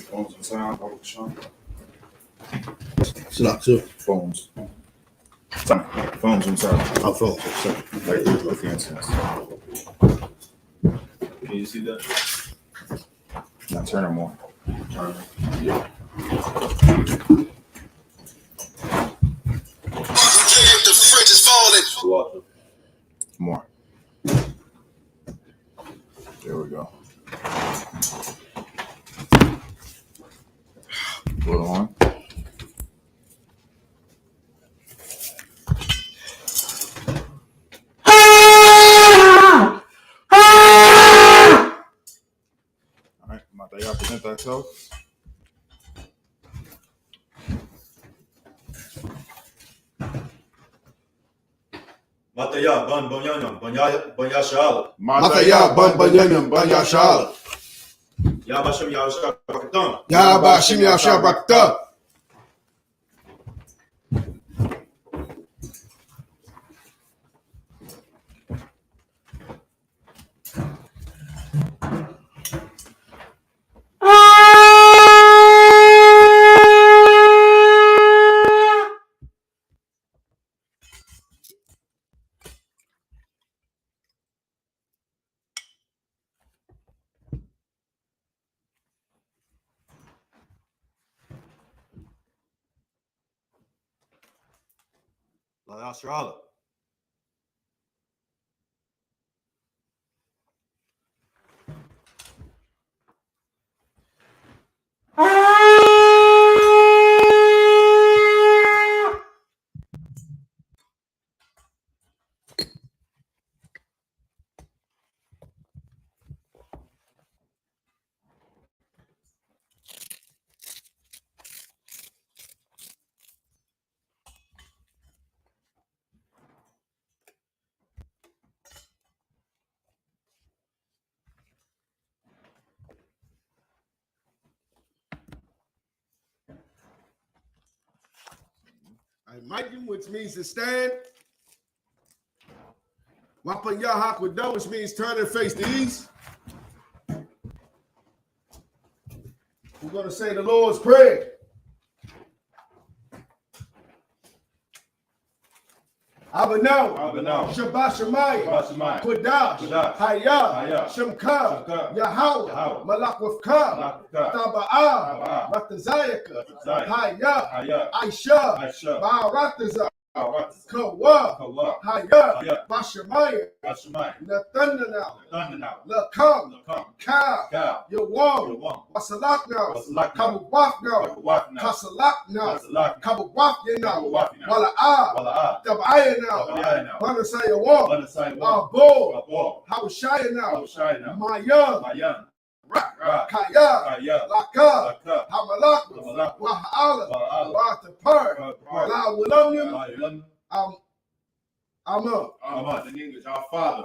Phones inside, Sean. Phones. Phones inside. Our phones. Sorry. Like with the incense. Can you see that? Now turn them on. Turn them. Yeah. The fridge is falling. Water. More. There we go. Put it on. All right, Mataya, present thyself. Mataya ban banyanyam banya shala. Mataya ban banyanyam banya shala. Yabashim yawsha bakatan. Yabashim yawsha bakatan. La shala. Mighty, which means to stand. Wapan Yahakwado, which means turn and face the east. We're going to say the Lord's Prayer. Abanaw, Shabbat Shemayim, Kodash, Hayah, Shemka, Yahawah, Malak with Ka, Taba'ah, Matazayaka, Hayah, Aisha, Ba'arataza, Kawa, Hayah, Bashamayim, Nathanael, Lakam, Ka, Yawam, Wasalakna, Kabawafna, Kasalakna, Kabawafna, Wala'ah, Tabayana, Banasaya Wam, Abo, Hawashayana, Mayan, Kaya, Laka, Hamalak, Waha'ala, Watapar, La William, Amen. In English, our Father,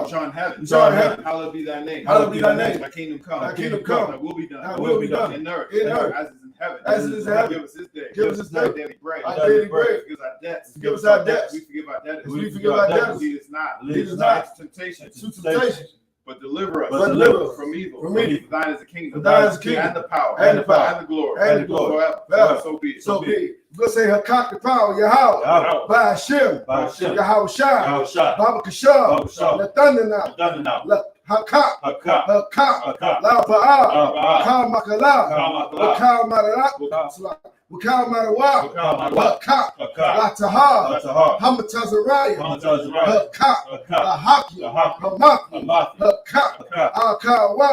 which art in heaven, hallowed be thy name. Hallowed be thy name. Thy kingdom come. Thy kingdom come. Thy will be done. Thy will be done. In earth, In earth. as it is in heaven. As it is in heaven. Give us this day. Give us this day. Our daily bread. Our daily bread. Forgive us our debts. Forgive us our debts. We forgive our debtors. We forgive our debtors. Lead us not. Lead us not into temptation. to temptation, But deliver us. From evil. From evil. Thine is the kingdom. Thine is the kingdom. And the power. And the power. And the glory. And the glory. Forever. So be it. So be it. We'll say Hakak the power, Yahweh, by Hashem, Yahweh Shai, Baba Kashab, Nathanael, Hakak, La Pa'ah, Kal Makala, Kal Mararak, Kal Marawa, Hakak, La Tahar, Hamatazariah, Hakak, La Haki, Hamaki, Hakak, Al Kawa,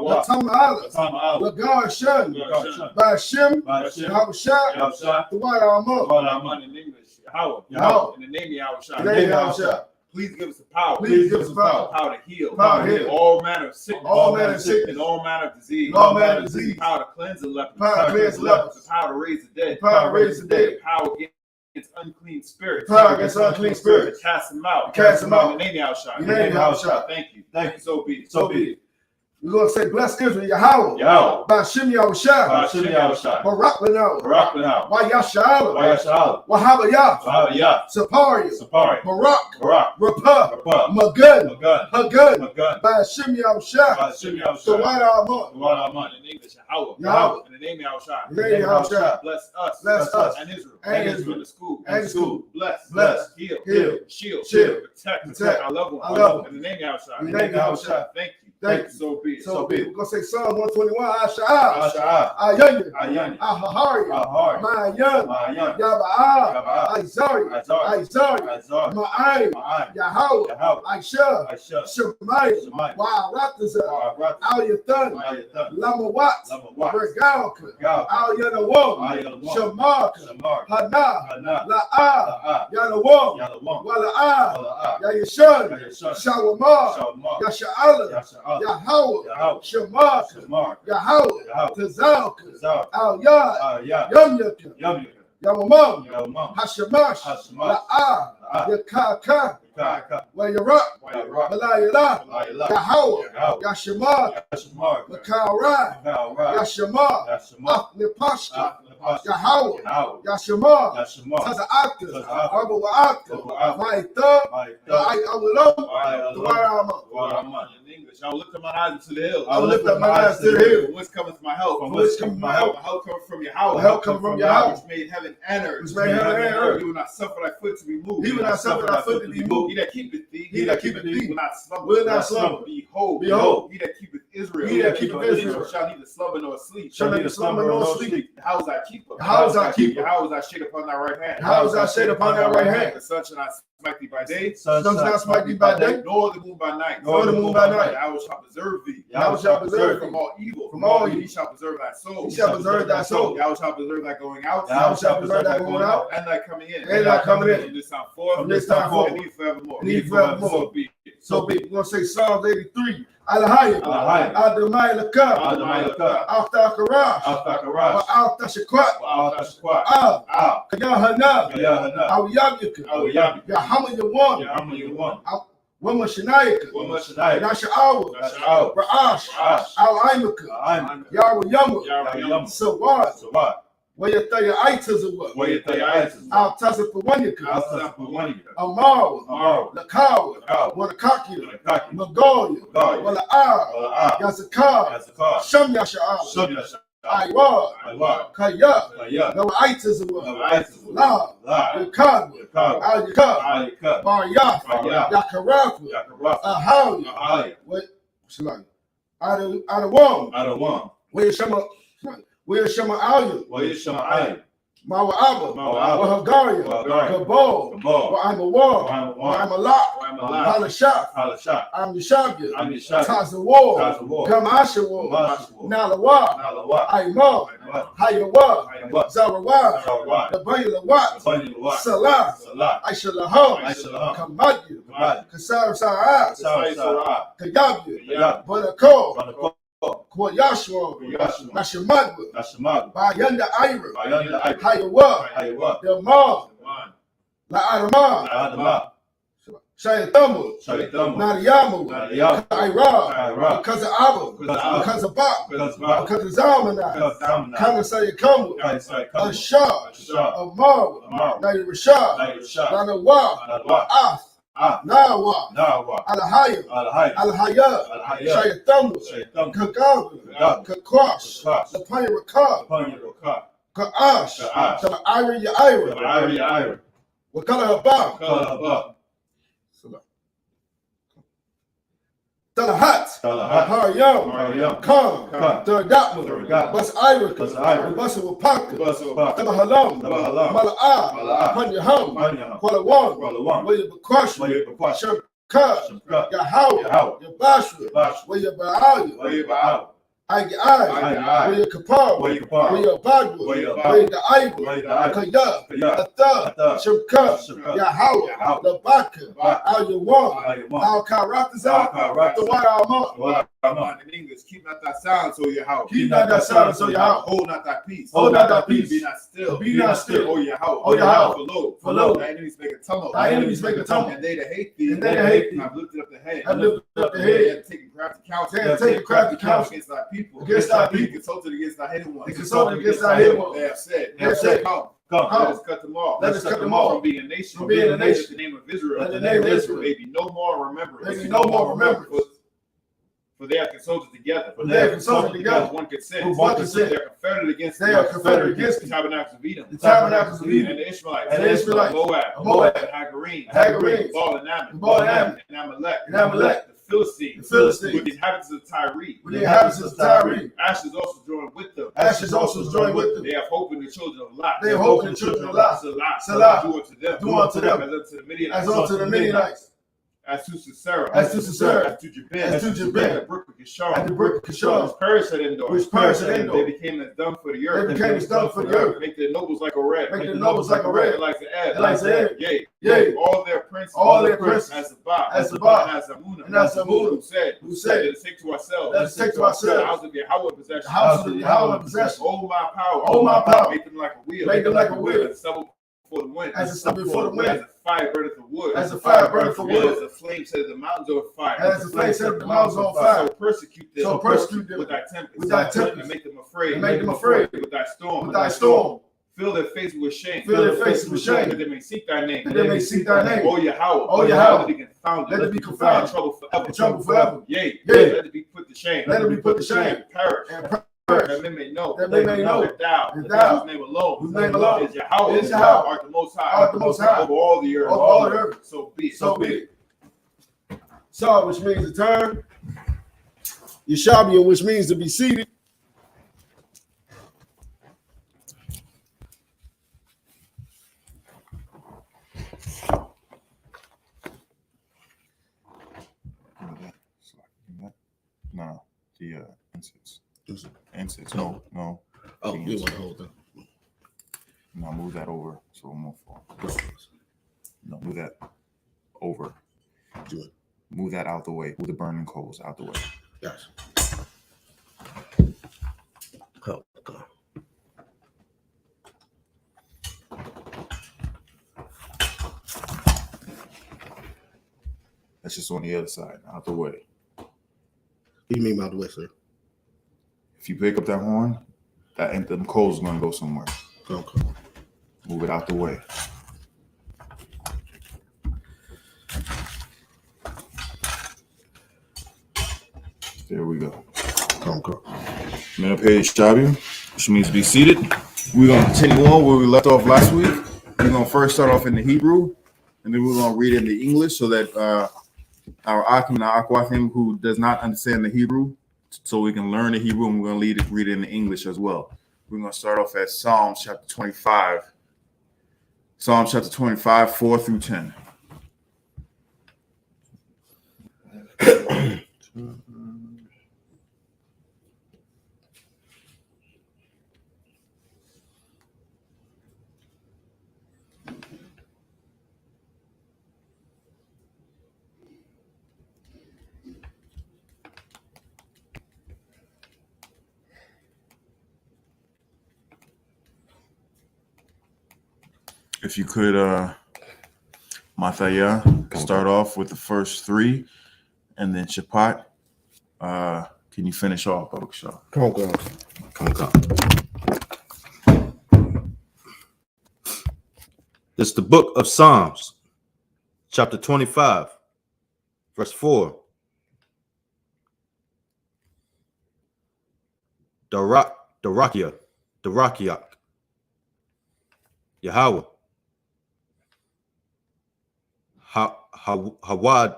La Tama'ala, La Garshan, by Hashem, Yahweh Shai, the white armor. In English, Yahweh. Yahweh. In the name of Yahweh Shai. Please give us the power. Please give us the power. Power to heal. Power to heal. All manner of sickness. All manner of sickness. And all manner of disease. All manner of disease. Power to cleanse the lepers. Power to cleanse the lepers. The power to raise the dead. Power to raise the dead. Power against unclean spirits. Power against unclean spirits. To cast them out. Cast them out. In the name of Yahweh Shai. In the name of Yahweh Shai. Thank you. So be it. So be it. We're going to say, bless Israel, Yahweh. Yahweh. Ba'ashem Yahushua. Ba'ashem Yahushua. Barak Lano. Barak Lano. Wa'yashalam. Wa'yashalam. Wahabayah. Wahabayah. Sapari. Sapari. Barak. Barak. Rapah. Rapah. Magun. Magun. Hagun. Magun. Ba'ashem Yahushua. Ba'ashem Yahushua. Tawada Amon. Tawada Amon. In English, Yahweh. Yahweh. In the name of Yahushua. In the name of Yahushua. Bless us. Bless us. And Israel. And Israel. Israel. The school. And the school. Bless. Bless. Heal. Heal. Shield. Shield. Protect our loved ones. Our loved ones. In the name of Yahushua. In the name of Yahushua. Thank you. Thank you. So be it. So we're going to say Psalm 121. I.S.U.P.K. Asha'ah. I.S.U.P.K. Ayani. I.H.A.R.Y. Ahari. Ma'ayan. Ma'ayan. Yaba'ah. Yaba'ah. I.Z.A.R.Y. Azari. I.Z.A.R.Y. Azari. Ma'ayin. Ma'ayin. Yahweh. Yahweh. I.S.H.A. Aisha. Shemayim. Shemayim. Wa'aratazah. Wa'arat. Al-Yathan. Ayatan. Lamawat. Lamawat. Regalka. Regalka. Al-Yanawam. Ayalawam. Shamarka. Shamar. Hana. Hana. La'ah. La'ah. Yanawam. Yalawam. Wala'ah. Wala'ah. Yayashan. Yayashan. Shawamah. Shalmar. Yasha'ala. Yasha'ah. Yahweh. Yahweh. Shamarka. Shamar. Yahweh. Yahweh. Tazalka. Zar. Al-Yad. Ayah. Yamyaka. Yamyaka. Yamamam. Yalmam. Hashamash. Hashamash. La'ah. La'ah. Yakaka. Kaka. Wayarak. Wa'arat. Balayala. La'ila. Yahweh. Yahweh. Yashamar. Yashmar. Makaurai. Ka'arat. Yashamar. Yashmar. Nepashka. Yahweh. Yahweh. Yahweh. Yashamar. Yashmar. Taza'aka. Taza'aka. Abu Wa'aka. Wa'aka. Ma'ita. Ma'ita. Awulam. Wa'alam. Tuwarama. Wa'aram. In English, I will lift up my eyes to the hills. I will lift up my eyes to the From hill. whence cometh my help? From whence cometh my help? My help comes from Yahweh. My help comes from Yahweh. Which made heaven and earth. Which made heaven and earth. He will not suffer thy foot to be moved. He will not suffer thy foot to be moved. He that keepeth thee. He that keepeth thee will not slumber. will not slumber. Behold. Behold. He that keepeth Israel. He that keepeth Israel shall neither slumber nor sleep. shall neither slumber nor sleep. How is thy keeper? How is thy keeper? How is thy shade upon thy right hand? How is thy shade upon thy right hand? The sun shall not smite thee by day, Sun shall not smite thee by day, nor the moon by night. nor the moon by night. Yahweh shall preserve thee. Yahweh shall preserve From thee all evil. from all He evil. shall preserve thy soul. He shall preserve thy soul. Yahweh shall preserve thy going out. Yahweh shall preserve thy going out And thy coming in. and thy coming in. From this time forth. From this time forth. And forevermore. And forevermore. So be it. So be it. We're going to say Psalms 83. Alahayim. Alahayim. Adonai Lakah. Adonai Lakah. Al-Taqarash. Al-Taqarash. Al-Tashakwat. Al-Tashquat. Al. Yahanna. Yahanna. Al-Yabika. Al-Yabi. Yahama Yawan. Yahamu Yawan. Wamashanayaka. Wamashanayaka. Nasha'awa. Nasha'awa. Ra'ash. Ra'ash. Al-Aimaka. Al-Aim. Yahweh Yama. Yahweh Yam. Sawad. Sawad. Wayataya Aitazawa. Wayatayaitis. Al-Tasapawanyaka. Al-Tasapawanyaka. Amawa. Amawa. Lakawa. Lakawa. Wanakakia. Wanakaki. Magoya. Magoya. Wala'ah. Wala'ah. Yazakar. Yazakar. Sham Yasha'ah. Shabiyasha. Aywa. Aywa. Kaya. Kaya. No Aitazawa. Nawaitis. La. La. Yakad. Yakab. Al-Yakab. Ayakab. Baryaf. Baryaf. Yakarafa. Yakaraf. Ahawi. Ahaya. What? Shalai. Adawam. Adawam. Where Shama Alya. Wayishama'ayim. Mawa Abba. Mawa Abba. Wahagaria. Wahagaria. Gabal. Gabal. I'm a war. Wa'am I'm a lot. Wa'am Halashah. Halashah. I'm the Shabia. I'm the Shabia. Tazawar. Tazawar. Gamasha war. Gamasha war. Nalawa. Nalawa. Aimar. Aimar. Hayawa. Hayawa. Zarawah. Zarawah. Nabayla Wat. Abundant Salah. Salah. Aishalaham. Aishalaham. Kamadyu. Kamad. Kasar Sa'ah. Sarah. Kayabyu. Kayab. Banako. Banako. Kwa Yashua. Yashua. Nashamadwa. Nashamagu. Bayanda Ira. Bayanda Ayib. Hayawa. Hayawa. Damar. La Adama. Adama. Shayatamu. Shaitamu. Nadiyamu. Nadiyamu. Ira. Ira. Because of Abba. Because of Abba. Because of Bak. Because of Bak. Because of Zalmanah. Because of Zalmanah. Come and say Kamu. Kamu. Ashah. Ashah. Amar. Amar. Nadi Rashad. Nairashah. Nanawa. Nanawa. Af. Nawa. Nawa. Alahayim. Alahayim. Alhaya. Alhaya. Shayatamu. Shaitamu. Kagabu. Kagabu. Kakwash. Kakwash. The Panya Rakab. Upon your car. Ka'ash. Ka'ash. The Ira Yaira. Ira. Wakala Haba. Kala Haba. Talahat. Talahat. Haryam. Haryam. Khan. Khan. Dardatma. Dardatma. Bas Ira. Bas Ira. Bas Wapaka. Bas Wapaka. Tabahalam. Tabahalam. Mala'ah. Mala'ah. Panyaham. Panyaham. Kwalawan. Kwalawan. Waya Bakwash. Waya Bakwash. Shamka. Shamka. Yahawa. Yahawa. Yabashra. Yabashra. Waya Ba'al. Waya Ba'al. I Where your kapar, where your bagwa, where the Ibu, Kaya, Atha, Shubka, Yahweh, the Baka, Al-Yawan, Al-Karatazah, the Wa'amah. In English, keep not that silence, O Yahweh. Keep not that silence, O Yahweh. Hold not that peace. Hold not that peace. Be not still. Be not still. O Yahweh. O Yahweh. For lo. Thy enemies make a tumult. Thy enemies make a tumult. And they that hate thee. And they that hate thee. Have lifted up the head. Have lifted up the head. They have taken crafty counsel. They have taken crafty counsel against thy people. Against thy They people. consulted against thy hidden ones. They consulted against thy hidden ones. They have said. They have said, Come. Come. Let us cut them off. Let us cut them off. From being a nation. From being a nation. Let the name of Israel. Let the name of Israel. May be no more remembrance. May be no more remembrance. For they are consulted together. They are consulted together. One consent. One consent. They are confederate against They are confederate against the tabernacles of Edom. The tabernacles of Edom. And the Israelites. And the Israelites. Moab. Moab. And Hagarim. Hagarim. Baal and Ammon. Baal and Ammon. And Amalek. And Amalek. The Philistines. The Philistines. With the inhabitants of Tyre. With the inhabitants of Tyre. Ashes also joined with them. Ashes also joined with them. They have hope in the children of Lot. They have hope in the children of Lot. Salah. Do unto them. Do unto them. As unto the Midianites. As unto the Midianites. As to Sisera. As to Sisera. As to Jabin. As to Jabin. At Brook of Kishon. At the brook of Kishon. Which perished at Endor. Which perished at Endor. They became as dung for the earth. They became as dung for the earth. Make their nobles like a red. Make their nobles like a red. And like the Ed. And like the Ed. Yea. Yea. All their princes. As Sabbath. As Sabbath. And as Amuna. And as Amuna. Who said. Let us take to ourselves. Let us take to ourselves. The house of Yahweh possession. The house of Yahweh possession. Oh my power. Oh my power. Make them like a wheel. Make them like a wheel. As a stubble before the wind. As a stubble before the wind. As a fire burneth the wood. As a fire burneth the wood. As a flame set the mountains on fire. As the flame set the mountains on fire. So persecute them. So persecute them with thy tempest. With thy tempest. And make them afraid. And make them afraid. With thy storm. With thy storm. Fill their faces with shame. Fill their faces with shame. That they may seek thy name. That they may seek thy name. O Yahweh. O Yahweh. Let it be confounded. Let it be confounded. In trouble forever. In trouble forever. Yea. Yea. Let it be put to shame. Let it be put to shame. And perish. And perish. That men may know. That they may know. That thou. Whose name alone. Whose name alone. Is Yahweh. Is Yahweh. Art the most high. Art the most high. Over all the earth. Over all the earth. So be it. So be it. Saw, which means to turn. Yeshabia, which means to be seated. No, the incense. Incense. No. Oh, you want to hold that? No, move that over so it won't fall. No, move that over. Do it. Move that out the way. Move the burning coals out the way. Yes. Oh, God. That's just on the other side, out the way. What do you mean by the way, sir? If you pick up that horn, that and them coals are gonna go somewhere. Okay. Move it out the way. There we go. Okay. Men up here, Shabu, which means be seated. We're gonna continue on where we left off last week. We're gonna first start off in the Hebrew, and then we're gonna read in the English so that our Akim and our Aquathim who does not understand the Hebrew, so we can learn the Hebrew, and we're gonna read it in the English as well. We're gonna start off at Psalms chapter 25. Psalms chapter 25, 4 through 10. If you could, Mathaya, start off with the first three, and then Shapat, can you finish off, Baruch? Come on, guys. Come on. This is the book of Psalms, chapter 25, verse 4. Darakia, Yahweh, Hawadya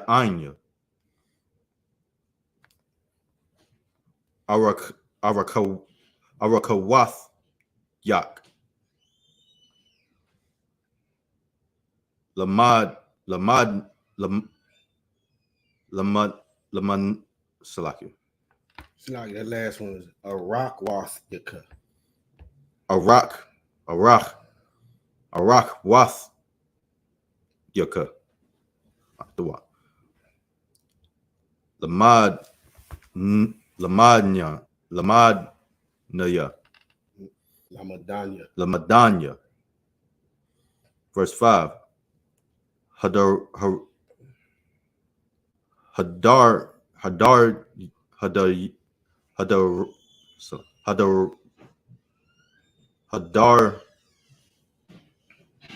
Anya, Arakawath Yak, Lamad Laman Salaki. It's like that last one is a rock wath yaka. Arak Wath Yaka. The what? Lamadnaya. Lamadanya. Verse 5. Hadar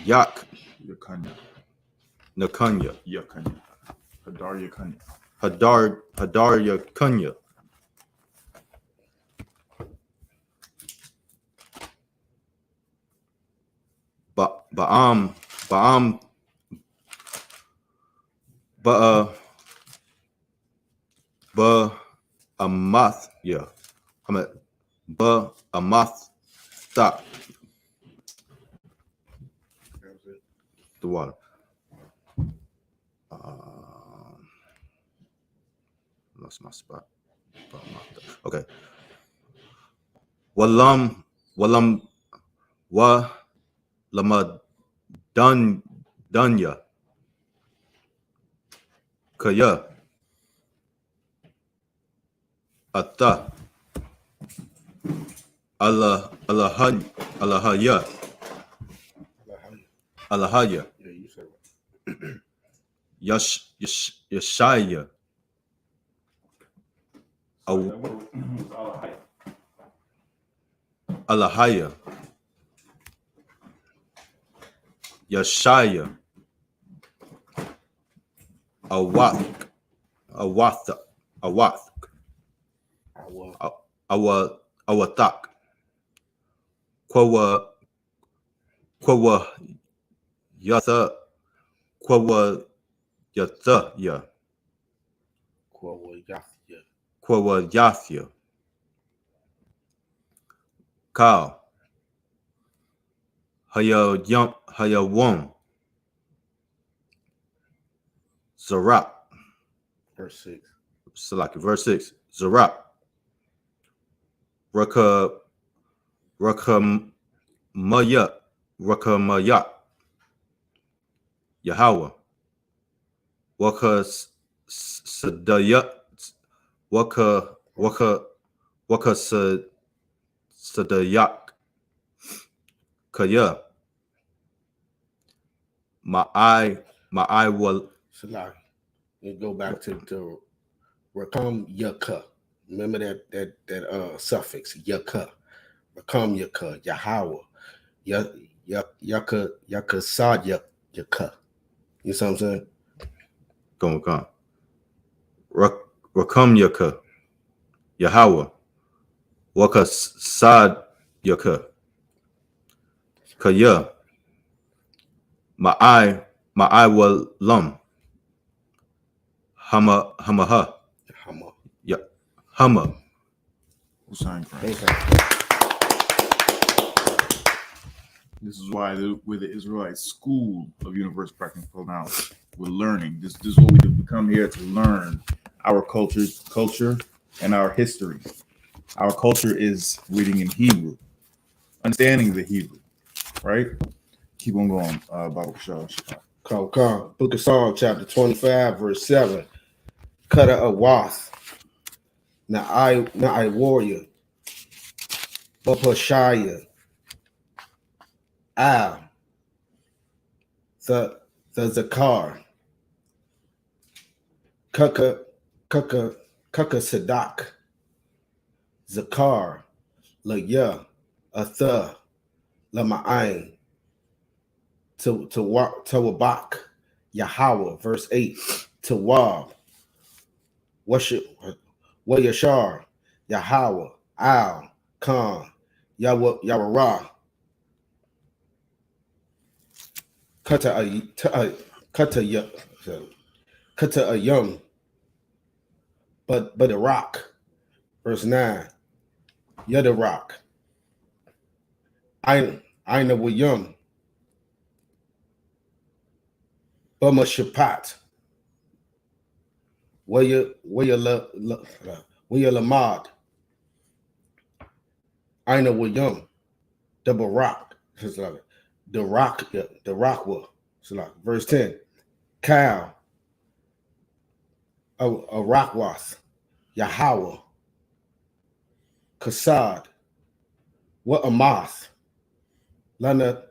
Yak Yahanna. Nakanya. Yahanna. Hadar Yahanna. Hadar Yakunya. Ba'am Amath, yeah. I mean Amath stop the water. Lost my spot. Okay. Walam wa lama dunya kaya ata alahaya Yeah, you said it. Yeshaya alahaya Yeshaya awath awathak Kwawa Yatha Kwawa Yatha ya Kwawa Yathya Kal Hayawam Zarak Verse 6. Salaki, verse 6. Zarak Rakamaya Yahweh Waka Sadaya Waka Sadayak Kaya my eye will Salaki. You go back to Rakam Yaka. Remember that suffix Yaka. Rakam Yaka, Yahweh. Yaka Sad Yaka. You see what I'm saying? Come. Rakam Yaka Yahweh Waka Sad Yaka Kaya my eye will lum Hamaha Hama. yeah Hama Hussein Christ. Okay. This is why we're the Israelite School of Universal Practical Knowledge. We're learning. This is what we do. We come here to learn our culture, and our history. Our culture is reading in Hebrew, understanding the Hebrew, right? Keep on going, Bible Shah. Come. Book of Psalm, chapter 25, verse 7. Cutter a wath. Now I warrior. Bapashaya. Al. The Zakar. Kaka Sadak. Zakar. Laya. Atha. Lama'ain. Tawabak. Yahweh. Verse 8. Tawab. Wayashar. Yahweh. Al. Khan. Yawara. Kata a yum, but a rock. Verse 9. Yada rock. I know what yum. Bama shapat. William Lamad, Aina William, the Barak, the Rockwa, verse 10, Cal, a Rockwath, Yahweh, Kasad, what Amath, Lana,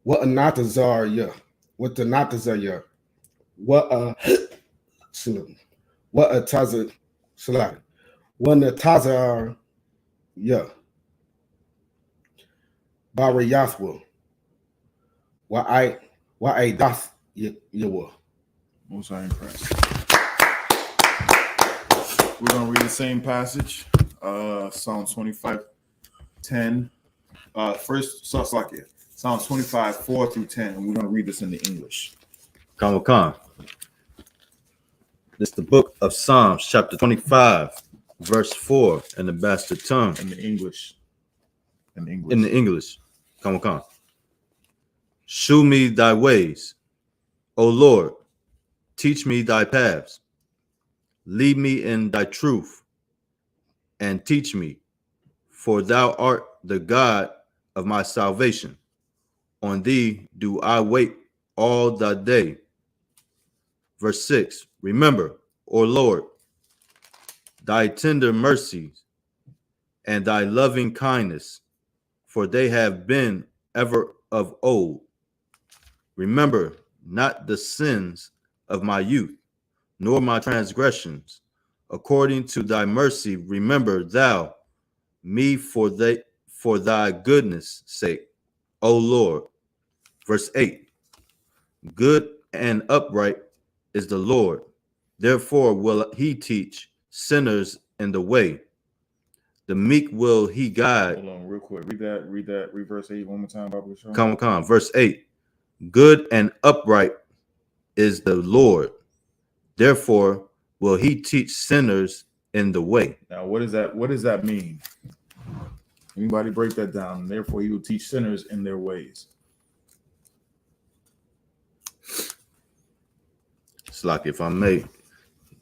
what a Natazar, what the Natazar, what a Tazar, what a Tazar, Barayathwa, what I doth Yawa. Most I impressed. We're gonna read the same passage, Psalm 25:10. First, Psalm 25:4-10, and we're gonna read this in the English. Come. This is the book of Psalms, chapter 25, verse 4, in the bastard tongue. In the English. In the English. Come. Shew me thy ways, O Lord. Teach me thy paths. Lead me in thy truth, and teach me, for thou art the God of my salvation. On thee do I wait all the day. Verse 6, remember, O Lord, thy tender mercies and thy loving kindness, for they have been ever of old. Remember not the sins of my youth, nor my transgressions. According to thy mercy, remember thou me for thy goodness' sake, O Lord. Verse 8, good and upright is the Lord. Therefore will he teach sinners in the way. The meek will he guide. Hold on, real quick. Read verse 8 one more time, Bible Show. Come. Verse 8, good and upright is the Lord. Therefore will he teach sinners in the way. Now, what does that mean? Anybody break that down? Therefore, he will teach sinners in their ways. It's like, if I may,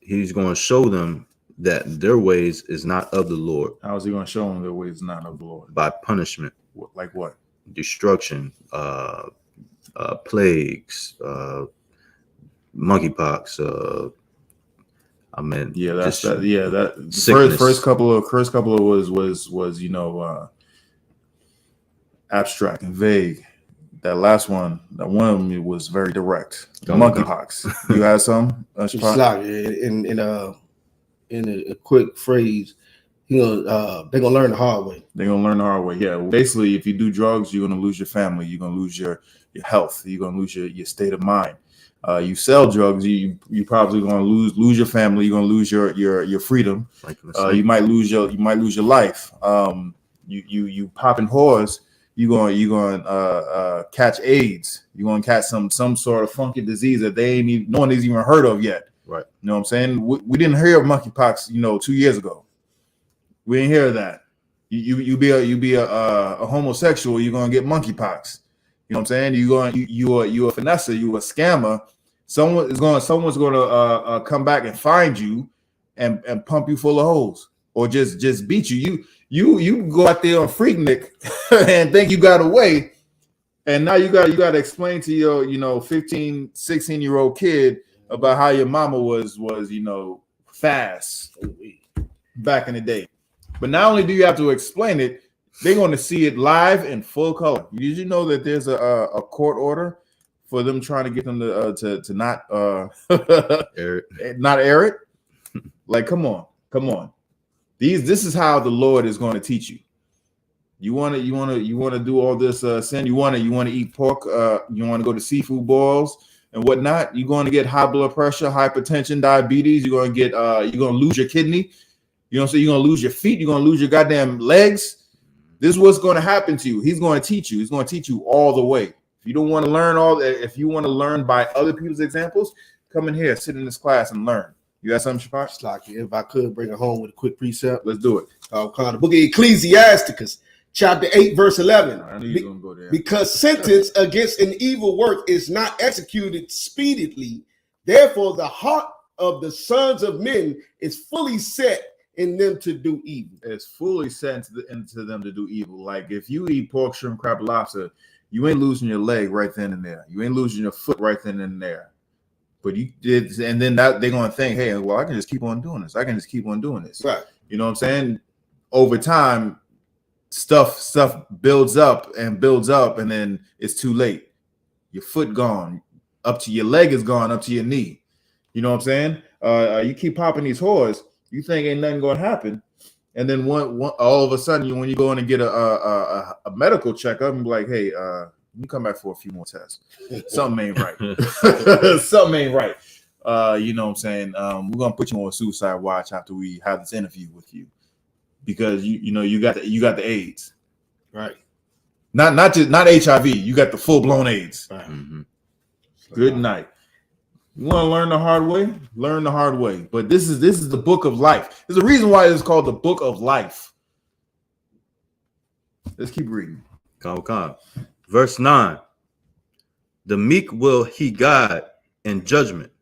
he's going to show them that their ways is not of the Lord. How is he going to show them their ways is not of the Lord? By punishment. Like what? Destruction, plagues, monkeypox. That first couple of was abstract and vague. That last one, was very direct. The monkeypox. You had some? It's like in a quick phrase, they're gonna learn the hard way. They're gonna learn the hard way. Yeah. Basically, if you do drugs, you're gonna lose your family. You're gonna lose your health. You're gonna lose your state of mind. You sell drugs, you probably gonna lose your family. You're gonna lose your freedom. You might lose your life. You popping whores. You're gonna catch AIDS. You're gonna catch some sort of funky disease that no one has even heard of yet. Right. You know what I'm saying? We didn't hear of monkeypox, 2 years ago. We didn't hear of that. You be a homosexual, you're gonna get monkeypox. You know what I'm saying? You're a finesser, you a scammer. Someone's gonna come back and find you and pump you full of holes, or just beat you. You go out there on Freaknik and think you got away, and now you got to explain to your 15, 16-year-old kid about how your mama was fast back in the day. But not only do you have to explain it, they're going to see it live in full color. Did you know that there's a court order for them trying to get them to not not air it? Like, come on. This is how the Lord is going to teach you. You want to do all this sin. You want to eat pork. You want to go to seafood boils and whatnot. You're going to get high blood pressure, hypertension, diabetes. You're going to lose your kidney. You're going to lose your feet. You're going to lose your goddamn legs. This is what's going to happen to you. He's going to teach you. He's going to teach you all the way. If you don't want to learn all that, if you want to learn by other people's examples, come in here, sit in this class and learn. You got something, Shapar? It's like, if I could bring it home with a quick precept. Let's do it. The book of Ecclesiasticus, chapter 8, verse 11. I knew you were going to go there. Because sentence against an evil work is not executed speedily, Therefore, the heart of the sons of men is fully set in them to do evil. It's fully set into them to do evil. Like if you eat pork, shrimp, crab, lobster, you ain't losing your leg right then and there. You ain't losing your foot right then and there. But you did, and then that they're gonna think, hey, well, I can just keep on doing this. I can just keep on doing this. Right. You know what I'm saying? Over time, stuff builds up, and then it's too late. Your foot gone, up to your leg is gone, up to your knee. You know what I'm saying? You keep popping these whores, you think ain't nothing gonna happen, and then one all of a sudden, when you go in and get a medical checkup, and be like, hey, you come back for a few more tests. Something ain't right. Something ain't right. You know what I'm saying? We're gonna put you on a suicide watch after we have this interview with you, because you got the AIDS, Right. not HIV. You got the full blown AIDS. Right. Mm-hmm. Good night. You want to learn the hard way? Learn the hard way. But this is the book of life. There's a reason why it's called the book of life. Let's keep reading. Come. Verse 9. The meek will he guide in judgment,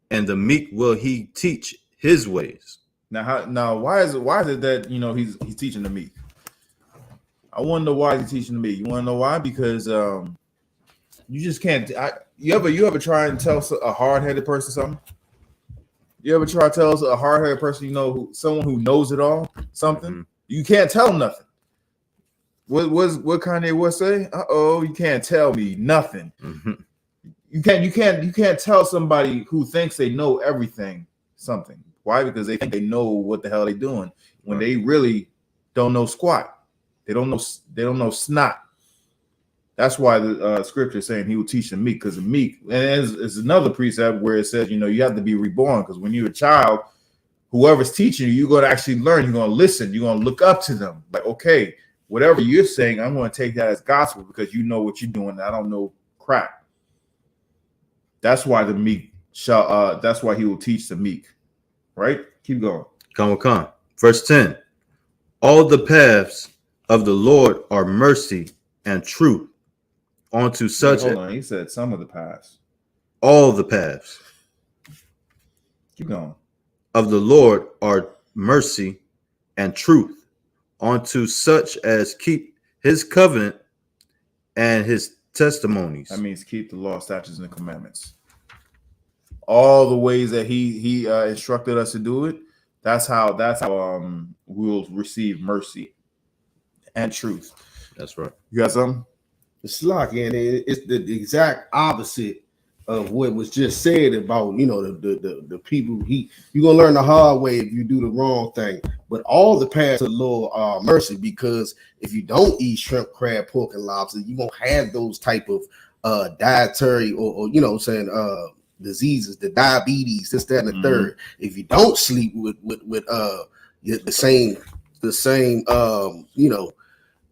and the meek will he teach his ways. Now why is it that he's teaching the meek? I want to know why he's teaching the meek. You want to know why? Because you just can't. You ever try and tell a hard-headed person something? You ever try to tell a hard-headed person, someone who knows it all, something? Mm-hmm. You can't tell them nothing. What Kanye West say? You can't tell me nothing. Mm-hmm. You can't tell somebody who thinks they know everything something. Why? Because they think they know what the hell they're doing when they really don't know squat. They don't know snot. That's why the scripture is saying he will teach the meek, because the meek, and it's another precept where it says, you have to be reborn, because when you're a child, whoever's teaching you, you're going to actually learn. You're going to listen. You're going to look up to them. Like, okay, whatever you're saying, I'm going to take that as gospel, because you know what you're doing. And I don't know crap. That's why the meek that's why he will teach the meek. Right? Keep going. Come. Verse 10. All the paths of the Lord are mercy and truth unto such. Hold on. He said some of the paths. All the paths. Keep going. Of the Lord are mercy and truth unto such as keep his covenant and his testimonies. That means keep the law, statutes, and the commandments. All the ways that he instructed us to do it. That's how we'll receive mercy and truth. That's right. You got something? It's like, and it's the exact opposite of what was just said about the people. You're gonna learn the hard way if you do the wrong thing. But all the paths of the Lord are mercy, because if you don't eat shrimp, crab, pork, and lobster, you won't have those type of dietary or diseases, the diabetes, this, that, and the third. If you don't sleep with the same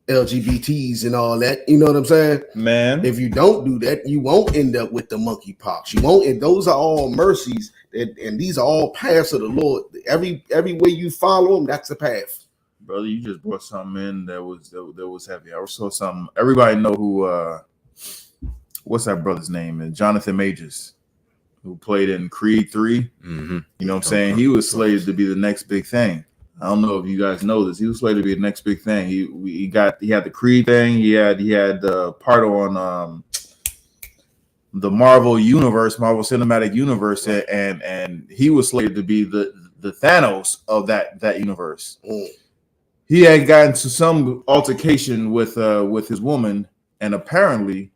LGBTs and all that, you know what I'm saying? Man, if you don't do that, you won't end up with the monkeypox. You won't, and those are all mercies, and these are all paths of the Lord. Every way you follow them, that's the path. Brother, you just brought something in that was heavy. I saw something. Everybody know who what's that brother's name? And Jonathan Majors, who played in Creed 3. Mm-hmm. You know what I'm saying? He was slated to be the next big thing. I don't know if you guys know this. He was slated to be the next big thing. He had the Creed thing. He had part on the Marvel universe, Marvel Cinematic Universe, and he was slated to be the Thanos of that universe. He had gotten to some altercation with his woman, and apparently,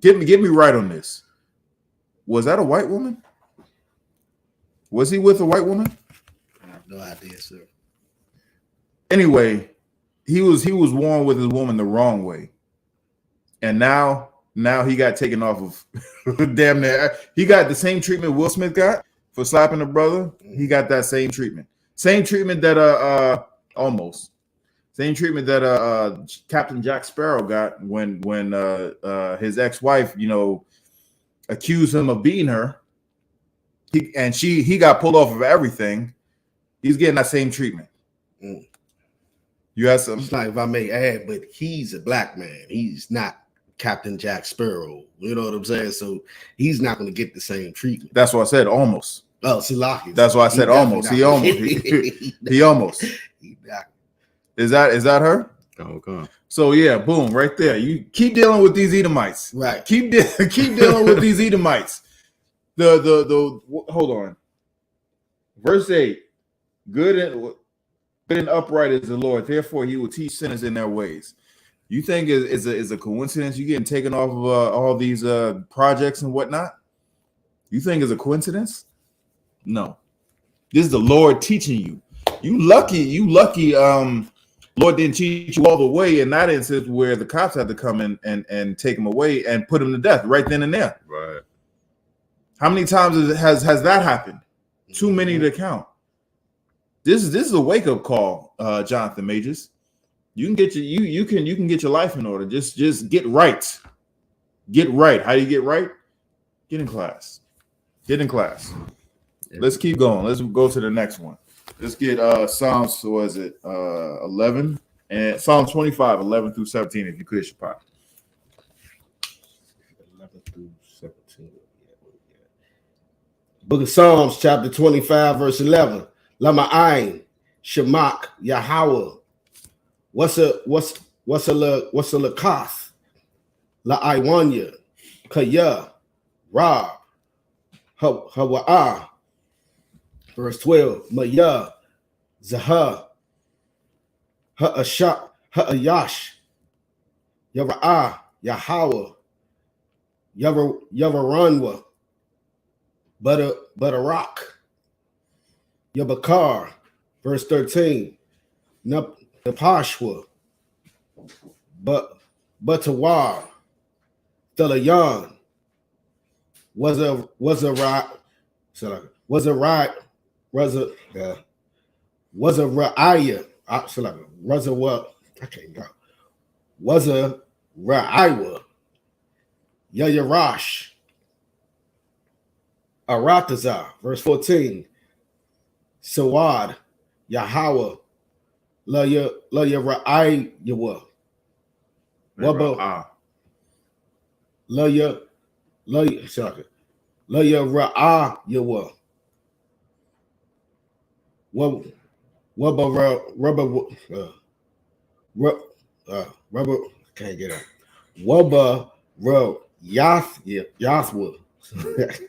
get me right on this. Was that a white woman? Was he with a white woman? No idea, sir. Anyway, he was warm with his woman the wrong way, and now he got taken off of damn near. He got the same treatment Will Smith got for slapping a brother. He got that same treatment that almost same treatment that Captain Jack Sparrow got when his ex-wife accused him of beating her. He got pulled off of everything. He's getting that same treatment. You have some. It's like, if I may add, but he's a black man. He's not Captain Jack Sparrow. You know what I'm saying? So he's not going to get the same treatment. That's why I said almost. Oh, Salaki. That's why I said almost. He almost. He almost. Is that her? Okay. So yeah, boom, right there. You keep dealing with these Edomites. Right. Keep dealing with these Edomites. The hold on. Verse 8. Good and upright is the Lord. Therefore, he will teach sinners in their ways. You think is a coincidence? You getting taken off of all these projects and whatnot? You think is a coincidence? No. This is the Lord teaching you. You lucky. Lord didn't teach you all the way in that instance where the cops had to come in and take him away and put him to death right then and there. Right. How many times has that happened? Too many to count. This is a wake up call, Jonathan Majors. You can get you can get your life in order. Just get right. Get right. How do you get right? Get in class. Get in class. Let's keep going. Let's go to the next one. Let's get Psalms, what is it? 11 and Psalm 25, 11 through 17, if you could, Shapiro. 11 through 17. Book of Psalms, chapter 25, verse 11. Lama Ayin, Shemak, Yahweh. What's a lakas? La Iwanya, Kaya, Rob, Hawa'ah. Verse 12, Maya, Zahah, Ha'ashak, Ha'ayash, Yara'ah, Yahweh, Yavaranwa, Butarak, Yabakar. Verse 13, Napashwa, Butawar, Thelayan, was a right, was a ra'aya, was a what? I can't go. Was a ra'aywa, Yayarash, Aratazar, verse 14, Sawad, Yahweh, La Ra'aywa, Wabba, La Ra'aywa. Rubber can't get out. Wubba ro Yathwa. Let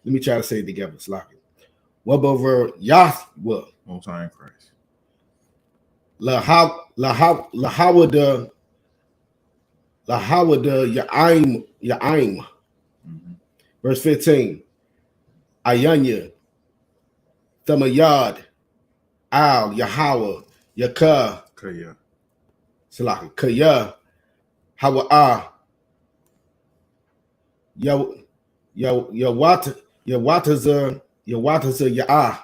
me try to say it together. Sloppy. Wubba ro Yathwa. Most High in Christ. Lahawada Ya'im. Verse 15. Ayanya. Thamayad. Al Yahweh. Yakah. Kaya. Salaki. Kaya. Hawa'ah. Yawataza Ya'ah.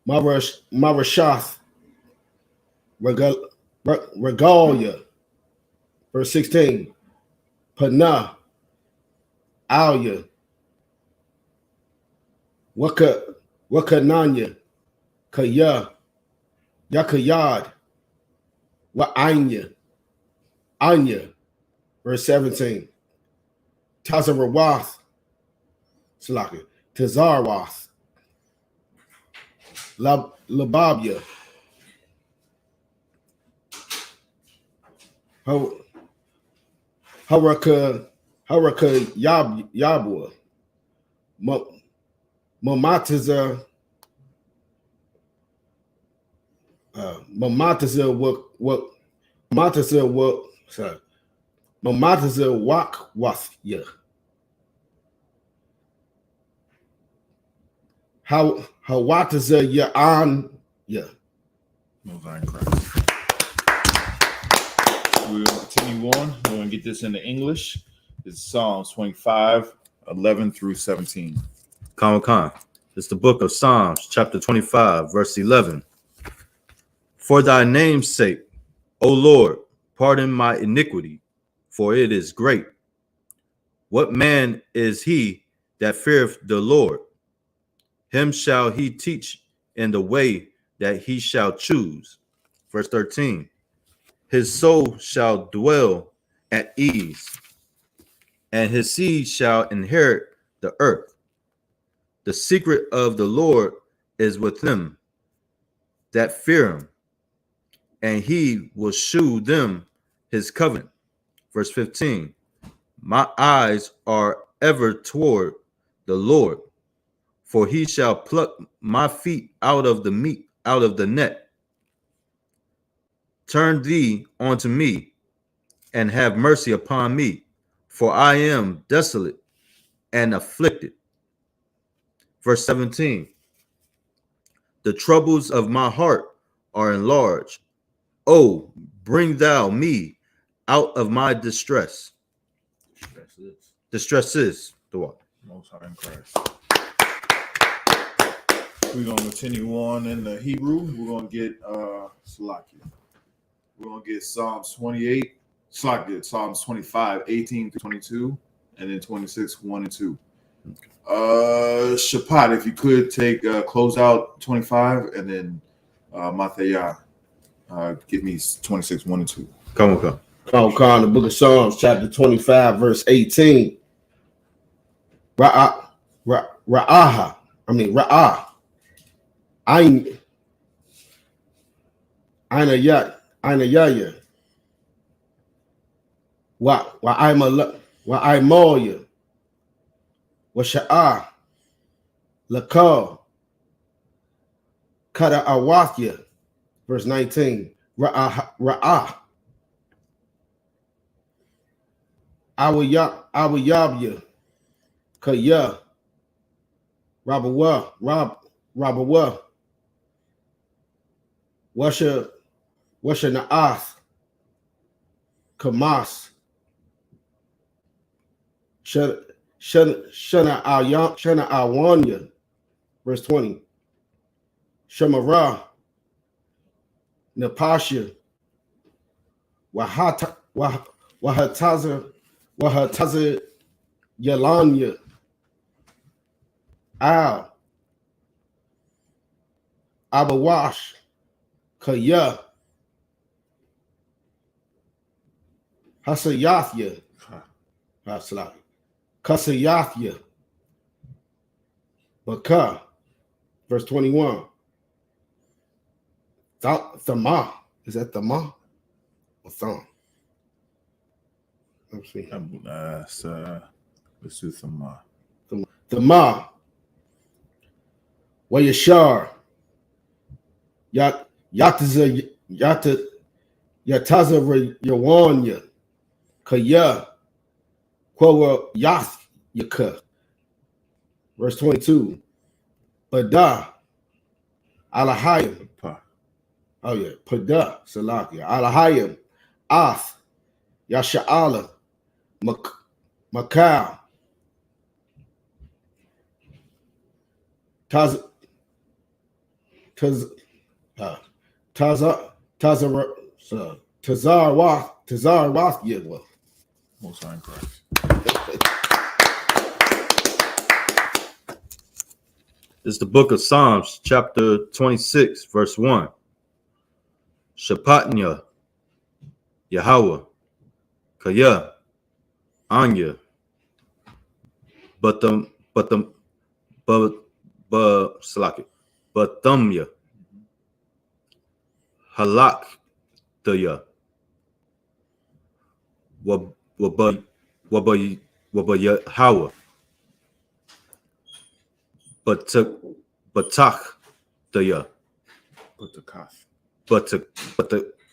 Marashath. Regalia. Verse 16. Panah. Alya. Wakananya. Kaya. Yakayad. Wa'anya. Anya. Verse 17. Tazarawath. Salaki. Tazarwath. Lababya. Haraka Yabwa. Mamataza Wakwasya. Hawataza Ya'an. Yeah. Most High in Christ. We're going to continue on. We're going to get this into English. It's Psalms 25, 11 through 17. Khan. It's the book of Psalms, chapter 25, verse 11. For thy name's sake, O Lord, pardon my iniquity, for it is great. What man is he that feareth the Lord? Him shall he teach in the way that he shall choose. Verse 13. His soul shall dwell at ease, and his seed shall inherit the earth. The secret of the Lord is with them that fear him, and he will shew them his covenant. Verse 15. My eyes are ever toward the Lord, for he shall pluck my feet out of the net. Turn thee unto me, and have mercy upon me, for I am desolate and afflicted. Verse 17. The troubles of my heart are enlarged. Oh, bring thou me out of my distress. Distress is the what? Most High in Christ. We're gonna continue on in the Hebrew. We're gonna get Salakia. We're gonna get Psalms 28, Psalms 25, 18 through 22, and then 26, 1 and 2. Shapat, if you could take close out 25, and then Mathaya, give me 26, 1 and 2. Come. The book of Psalms, chapter 25, verse 18. Ra'ah. Aina yaya. Wa aimoya. Wa sha'ah. Lakal. Kada awathya. Verse 19. Ra'ah. Awayabya. Kaya. Rabawa. Washa Na'ath. Kamas. Shana Awanya. Verse 20. Shamara. Napasha. Wahataza Yalanya. Al. Abawash. Kaya. Hasayathya. Kasayathya. Baka. Verse 21. Thama. Is that Thama? Or Thumb? Let's see. Let's do some Thama. Wayashar. Yataza Yawanya. Kaya. Quora Yath Yaka. Verse 22. Pada. Alahayim. Oh yeah. Pada. Salakia. Alahayim. Ath. Yasha'ala. Makau. Tazar Yedwa. Most High in Christ. It's the book of Psalms, chapter 26, verse 1. Shapatnya, Yahweh, Kaya, Anya, Batumya, Halak, Daya, Wabayahawa, Batak, Daya,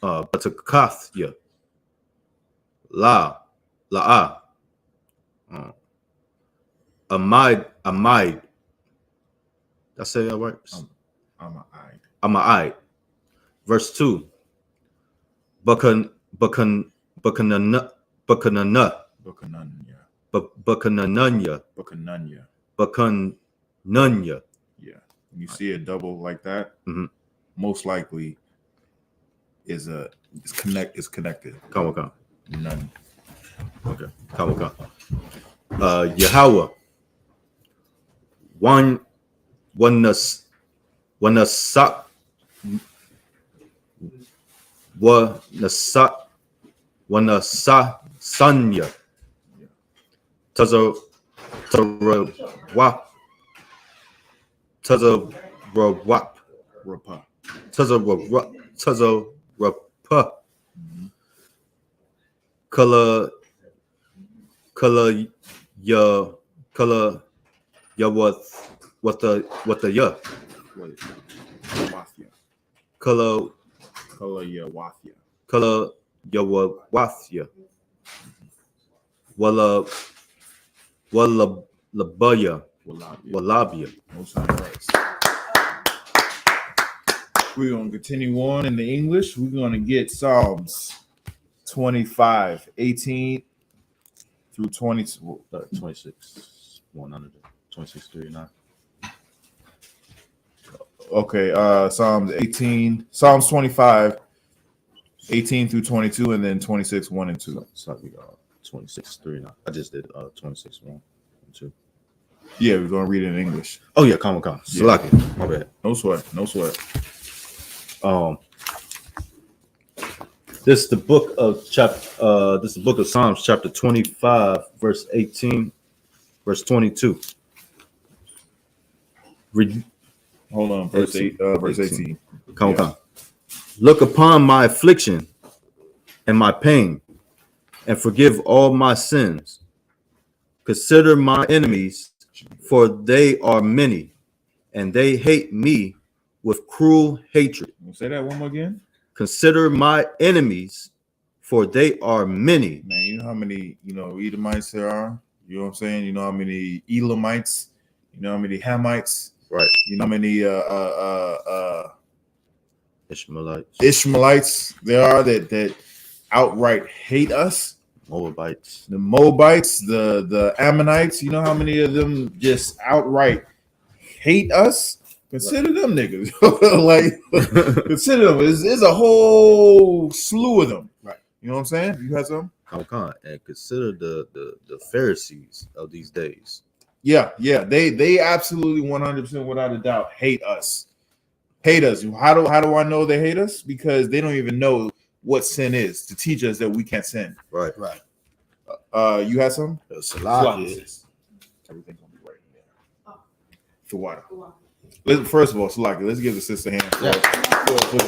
Batakathya, La'a, Amide. Did I say that right? Ama'id. Verse 2. Bakananya. Yeah. When you see a double like that, most likely is connected. Come. None. Okay. Come. Yahweh. One nasak Sanya. Tazarawap. Tazarawap. Rapa. Tazarawap. Kala ya what the ya Wait. Wathia. Kala Wathia. ya wathya wala labaya walabia. Most High Christ. We're going to continue on in the English. We're going to get Psalms 25, 18 through 26 100 26 39. Okay, Psalms 25, 18 through 22, and then 26, 1 and 2. So we got 26 39. I just did 26 1 and 2. Yeah, we're going to read it in English. Oh yeah, come. Yeah. Salaki. My bad. No sweat. This is the book of Psalms, chapter 25, verse 18, verse 22. Hold on, verse 18. Come. Look upon my affliction and my pain, and forgive all my sins. Consider my enemies, for they are many, and they hate me with cruel hatred. Say that one more again. Consider my enemies, for they are many. Man, you know how many, Edomites there are? You know what I'm saying? You know how many Elamites? You know how many Hamites? Right. You know how many Ishmaelites there are that outright hate us? Moabites. The Moabites, the Ammonites, you know how many of them just outright hate us? Consider them niggas. Consider them. There's a whole slew of them. Right. You know what I'm saying? You had some? And consider the Pharisees of these days. Yeah. They absolutely 100% without a doubt hate us. How do I know they hate us? Because they don't even know what sin is to teach us that we can't sin. Right. You had some? Salaki. Everything's gonna be right in there. For water. First of all, Salaki, let's give the sister a hand for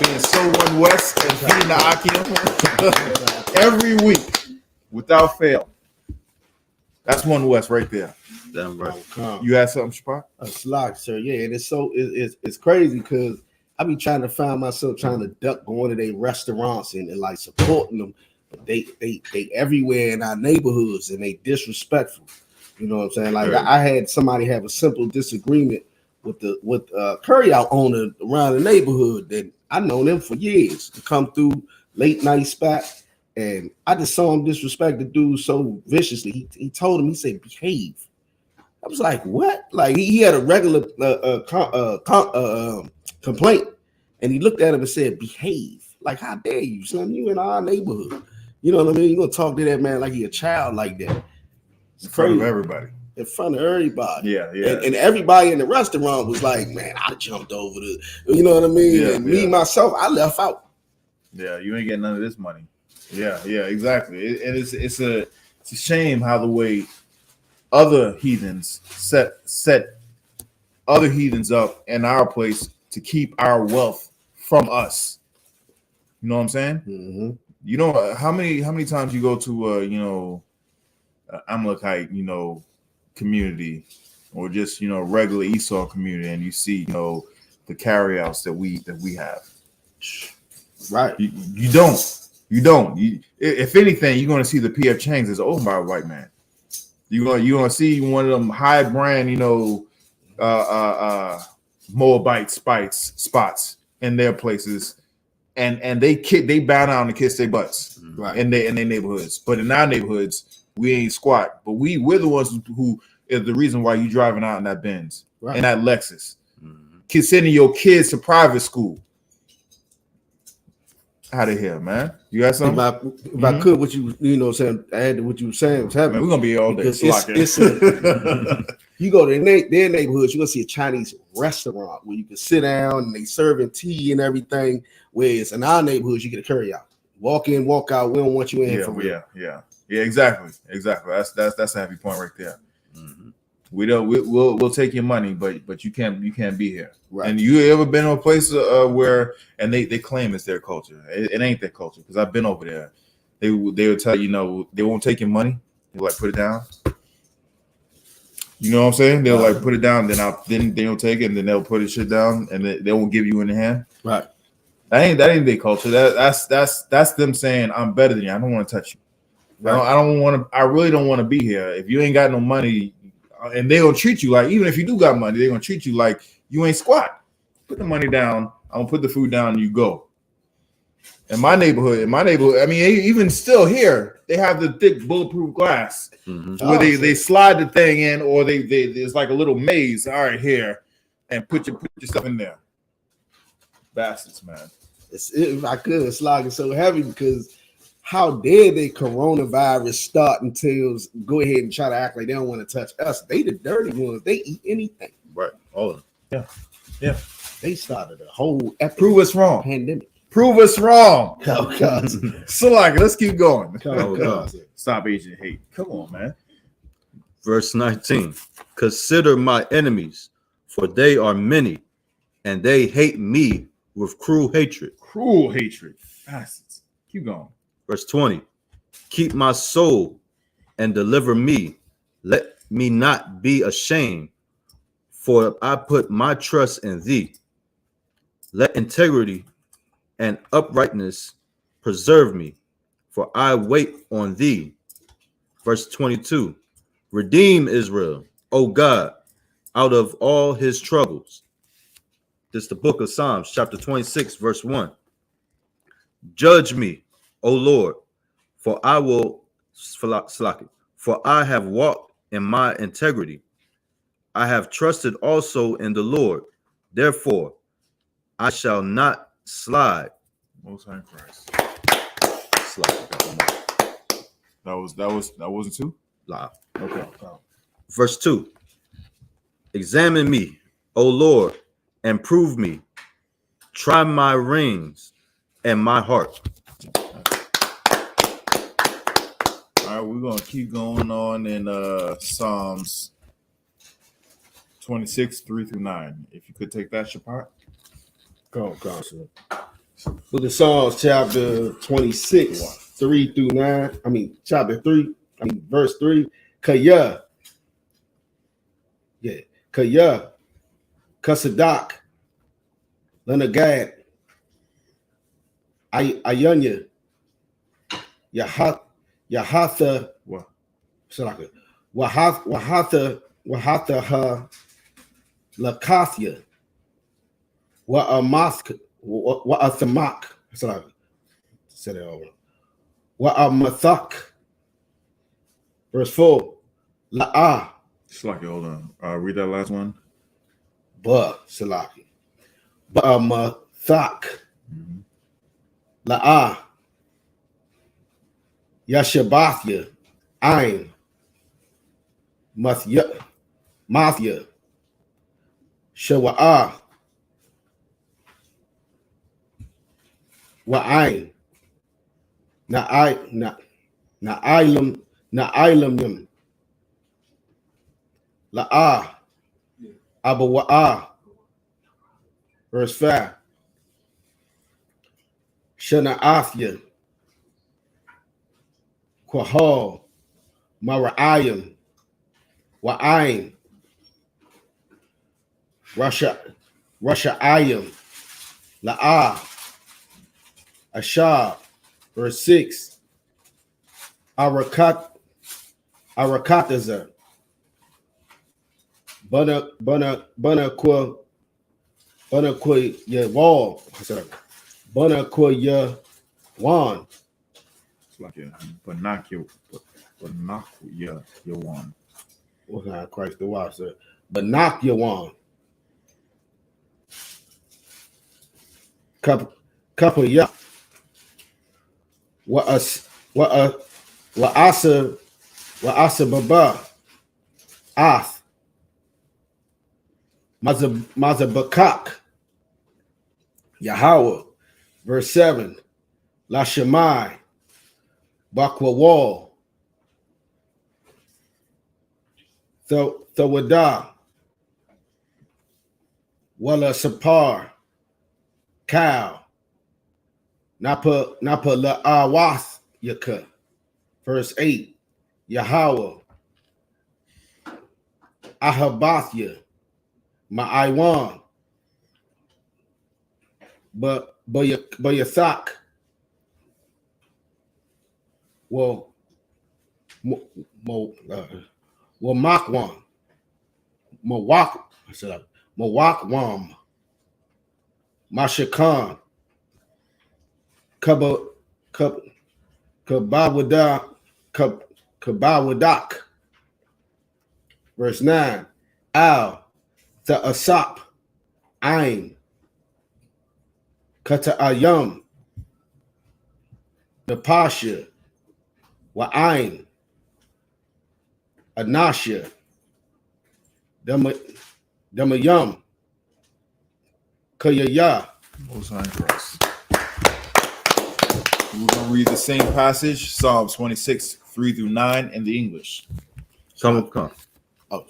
being so one West and feeding the Akim every week without fail. That's one West right there. Damn right. You had something, Shapar? Salaki, sir. Yeah, and it's crazy because I be trying to find myself trying to duck going to their restaurants and like supporting them. But they everywhere in our neighborhoods and they disrespectful. You know what I'm saying? Like I had somebody have a simple disagreement with curry out owner around the neighborhood that I known them for years to come through late night spot, and I just saw him disrespect the dude so viciously. He told him, he said, behave. I was like, what? Like he had a regular complaint, and he looked at him and said, behave. Like, how dare you, son? You in our neighborhood. You know what I mean? You're gonna talk to that man like he a child like that. It's in front of everybody. In front of everybody. Yeah. And everybody in the restaurant was like, man, I jumped over the, you know what I mean? Yeah, and me, myself, I left out. Yeah, you ain't getting none of this money. Yeah, exactly. It's a shame how the way other heathens set other heathens up in our place to keep our wealth from us. You know what I'm saying? Mm-hmm. You know how many times you go to Amalekite community or just regular Esau community and you see the carryouts that we have. Right. You don't. If anything, you're gonna see the PF Chang's is owned by a white man. You're gonna see one of them high brand Moabite spots in their places, and they bow down and kiss their butts Right. in their neighborhoods. But in our neighborhoods, we ain't squat. But we're the ones who is the reason why you driving out in that Benz and that Lexus, sending your kids to private school. Out of here, man. You got something? If I could, what you saying, add to what you were saying was happening. Man, we're gonna be here all day. You go to their neighborhoods, you're gonna see a Chinese restaurant where you can sit down and they serving tea and everything. Whereas in our neighborhoods, you get a curry out. Walk in, walk out. We don't want you in here for real. Yeah. Yeah, exactly. That's a happy point right there. Mhm. We'll take your money, but you can't be here. Right. And you ever been to a place where and they claim it's their culture? It ain't their culture because I've been over there. They will tell you, no, they won't take your money. They like put it down. You know what I'm saying? They'll like put it down, then they'll take it, and then they'll put it shit down, and they won't give you in the hand. Right. That ain't their culture. That's them saying I'm better than you. I don't want to touch you. Right. I don't want to. I really don't want to be here. If you ain't got no money, and they gonna treat you like, even if you do got money, they're gonna treat you like you ain't squat. Put the money down. I'm gonna put the food down, and you go. In my neighborhood, I mean, even still here, they have the thick bulletproof glass Mhm. where they slide the thing in, or they there's like a little maze. All right, here, and put your stuff in there. Bastards, man. If I could, it's slogging so heavy because how dare they coronavirus start until go ahead and try to act like they don't want to touch us? They the dirty ones. They eat anything. Right. All of them. Yeah. They started a whole Prove us wrong. pandemic. Prove us wrong. Oh, God. So like, let's keep going. Oh, God. Stop Asian hate. Come on, man. Verse 19. Consider my enemies, for they are many, and they hate me with cruel hatred. Cruel hatred. Bastards. Keep going. Verse 20. Keep my soul and deliver me. Let me not be ashamed, for I put my trust in thee. Let integrity and uprightness preserve me, for I wait on thee. Verse 22. Redeem Israel, O God, out of all his troubles. This is the book of Psalms, chapter 26, verse 1. Judge me, O Lord, for I have walked in my integrity. I have trusted also in the Lord. Therefore, I shall not slide. Most High Christ. Slide. That wasn't two? Lie. Okay. Verse 2. Examine me, O Lord, and prove me. Try my reins and my heart. All right, we're gonna keep going on in Psalms 26, 3-9. If you could take that, Shapart. Go, sir. Book of Psalms, chapter 26, 3-9. Chapter 3, verse 3. Kaya. Yeah. Kaya. Kasadak. Lenagad. Ayunya. Yahatha. What? Wahatha ha Lakathia. Wa'athamak. Say that over. Wa'amathak. Verse 4. La'ah. Salaki, hold on. Read that last one. Salaki. Ba'amathak. La'ah. Yashabathya. Ain. Mathya. Shawa'ah. Wa'ain. Na'ilam yam. La'ah. Abawa'ah. Verse 5. Shana'athya. Quahal. Mara'ayim. Wa'ain. Rasha'ayim. La'ah. Ashab. Verse 6. Arakataza. Bana kwa yawal. Bana kwa yawan. Salaki, Yawan. What's not Christ the wife, sir? Banak yawan. Couple ya. Wa'asa baba. Ath. Mazabakak. Yahweh. Verse 7. Lashemai. Bakwawal. So wada. Wala sapar. Cow. Napa la awas yaka. Verse 8. Yahweh. Ahabathya. Ma'aiwan. Bayathak. Well, Makwan. Mawakwam. Mashakan. Kabawadak. Verse 9. Al. Ta'asap. Ain. Kata'ayam. Napasha. Wa'ain. Anasha. Damayam. Kayaya. Most High in Christ. We're going to read the same passage, Psalms 26, 3 through 9 in the English. Come. Oh,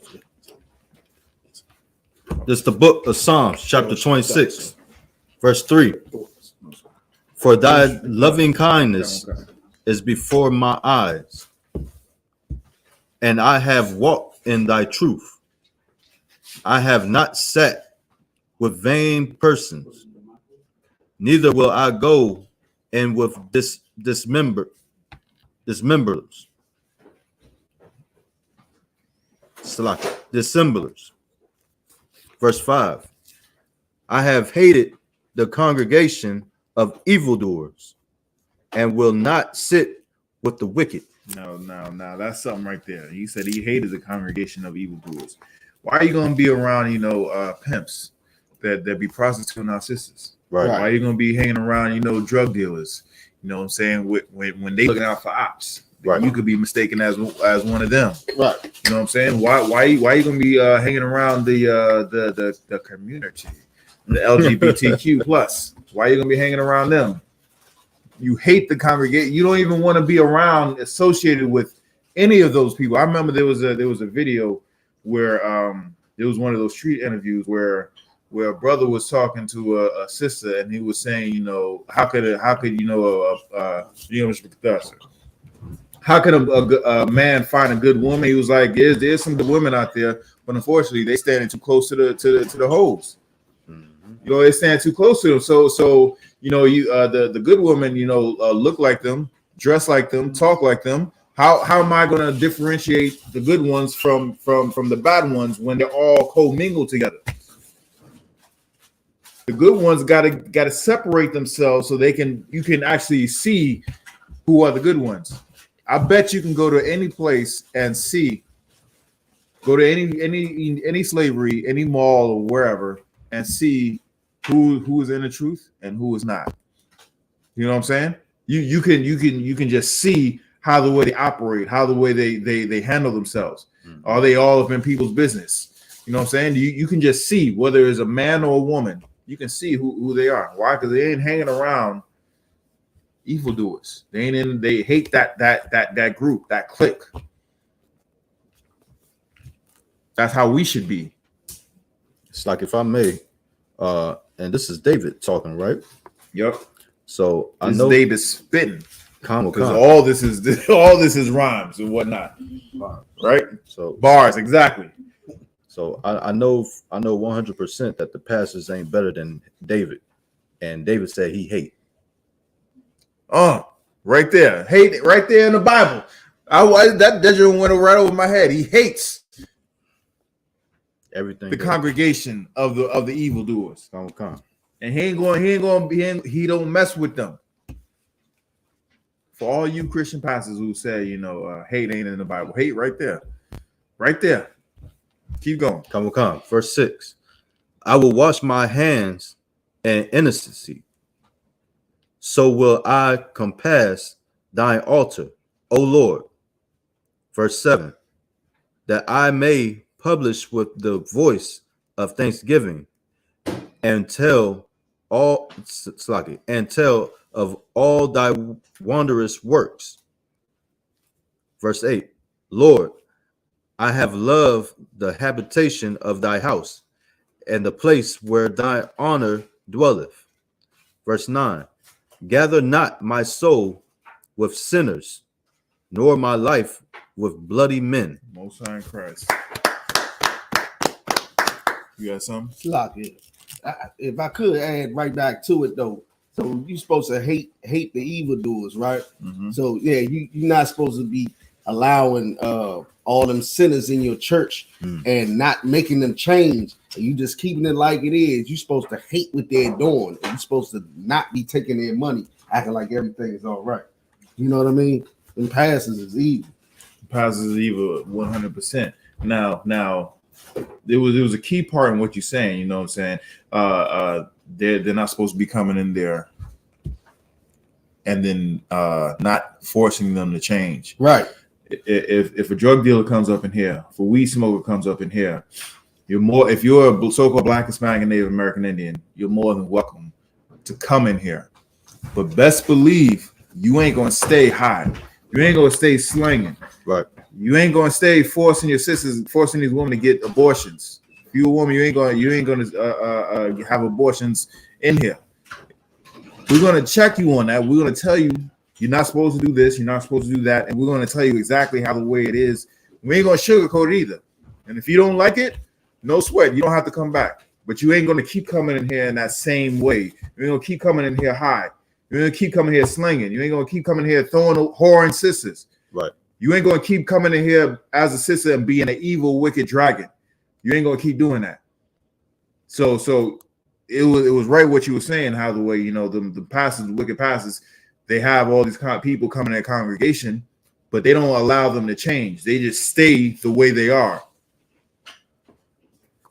This is the book of Psalms, chapter 26, verse 3. For thy loving kindness is before my eyes, and I have walked in thy truth. I have not sat with vain persons, neither will I go in with dismemberers. Dissemblers. Verse 5. I have hated the congregation of evildoers, and will not sit with the wicked. No, that's something right there. He said he hated the congregation of evildoers. Why are you going to be around, pimps that be prostituting our sisters? Right. Why are you going to be hanging around, drug dealers? You know what I'm saying? When they looking out for ops, Right. You could be mistaken as one of them. Right. You know what I'm saying? Why are you going to be hanging around the community, the LGBTQ plus? Why are you going to be hanging around them? You hate the congregation. You don't even want to be around associated with any of those people. I remember there was a video where there was one of those street interviews where a brother was talking to a sister, and he was saying, how could a man find a good woman? He was like, there's some good women out there, but unfortunately they standing too close to the hoes. Mm-hmm. They stand too close to them. So the good women, look like them, dress like them, talk like them. How am I going to differentiate the good ones from the bad ones when they're all co-mingled together? The good ones got to separate themselves so you can actually see who are the good ones. I bet you can go to any place and go to any slavery, any mall or wherever, and see who is in the truth and who is not. You know what I'm saying? You can just see how the way they operate, how the way they handle themselves. Mm-hmm. Are they all up in people's business? You know what I'm saying? You can just see whether it's a man or a woman. You can see who they are. Why? Because they ain't hanging around evildoers. They hate that group, that clique. That's how we should be. It's like, if I may, and this is David talking, right? Yep. So I this know David spitting. Because all this is rhymes and whatnot, right? So bars, exactly. So I know 100% that the pastors ain't better than David, and David said he hate. Right there, hate right there in the Bible. That just went right over my head. He hates everything. The congregation of the evildoers. And he don't mess with them. For all you Christian pastors who say, hate ain't in the Bible, hate right there. Right there. Keep going. Come. Verse 6. I will wash my hands in innocency. So will I compass thine altar, O Lord. Verse 7. That I may publish with the voice of thanksgiving and tell of all thy wondrous works. Verse 8. Lord, I have loved the habitation of thy house, and the place where thy honor dwelleth. Verse 9. Gather not my soul with sinners, nor my life with bloody men. Most High in Christ. You got something? Lock it. If I could add right back to it though, so you're supposed to hate the evildoers, right? Mm-hmm. So yeah, you're not supposed to be allowing all them sinners in your church and not making them change. You just keeping it like it is. You're supposed to hate what they're doing. And you're supposed to not be taking their money, acting like everything is all right. You know what I mean? And pastors is evil. Pastors is evil 100%. Now, there was a key part in what you're saying. You know what I'm saying? They're not supposed to be coming in there and then not forcing them to change. Right. If a drug dealer comes up in here, if a weed smoker comes up in here, if you're a so-called Black, Hispanic, and Native American Indian, you're more than welcome to come in here. But best believe you ain't gonna stay high. You ain't gonna stay slinging. Right. You ain't gonna stay forcing your sisters, forcing these women to get abortions. If you're a woman, you ain't gonna have abortions in here. We're gonna check you on that. We're gonna tell you you're not supposed to do this, you're not supposed to do that, and we're gonna tell you exactly how the way it is. We ain't gonna sugarcoat it either. And if you don't like it, no sweat. You don't have to come back. But you ain't gonna keep coming in here in that same way. You're gonna keep coming in here high. You're gonna keep coming here slinging. You ain't gonna keep coming here throwing whoring sisters. Right. You ain't gonna keep coming in here as a sister and being an evil, wicked dragon. You ain't gonna keep doing that. So it was right what you were saying. How the way the pastors, the wicked pastors, they have all these kind of people coming in their congregation, but they don't allow them to change. They just stay the way they are.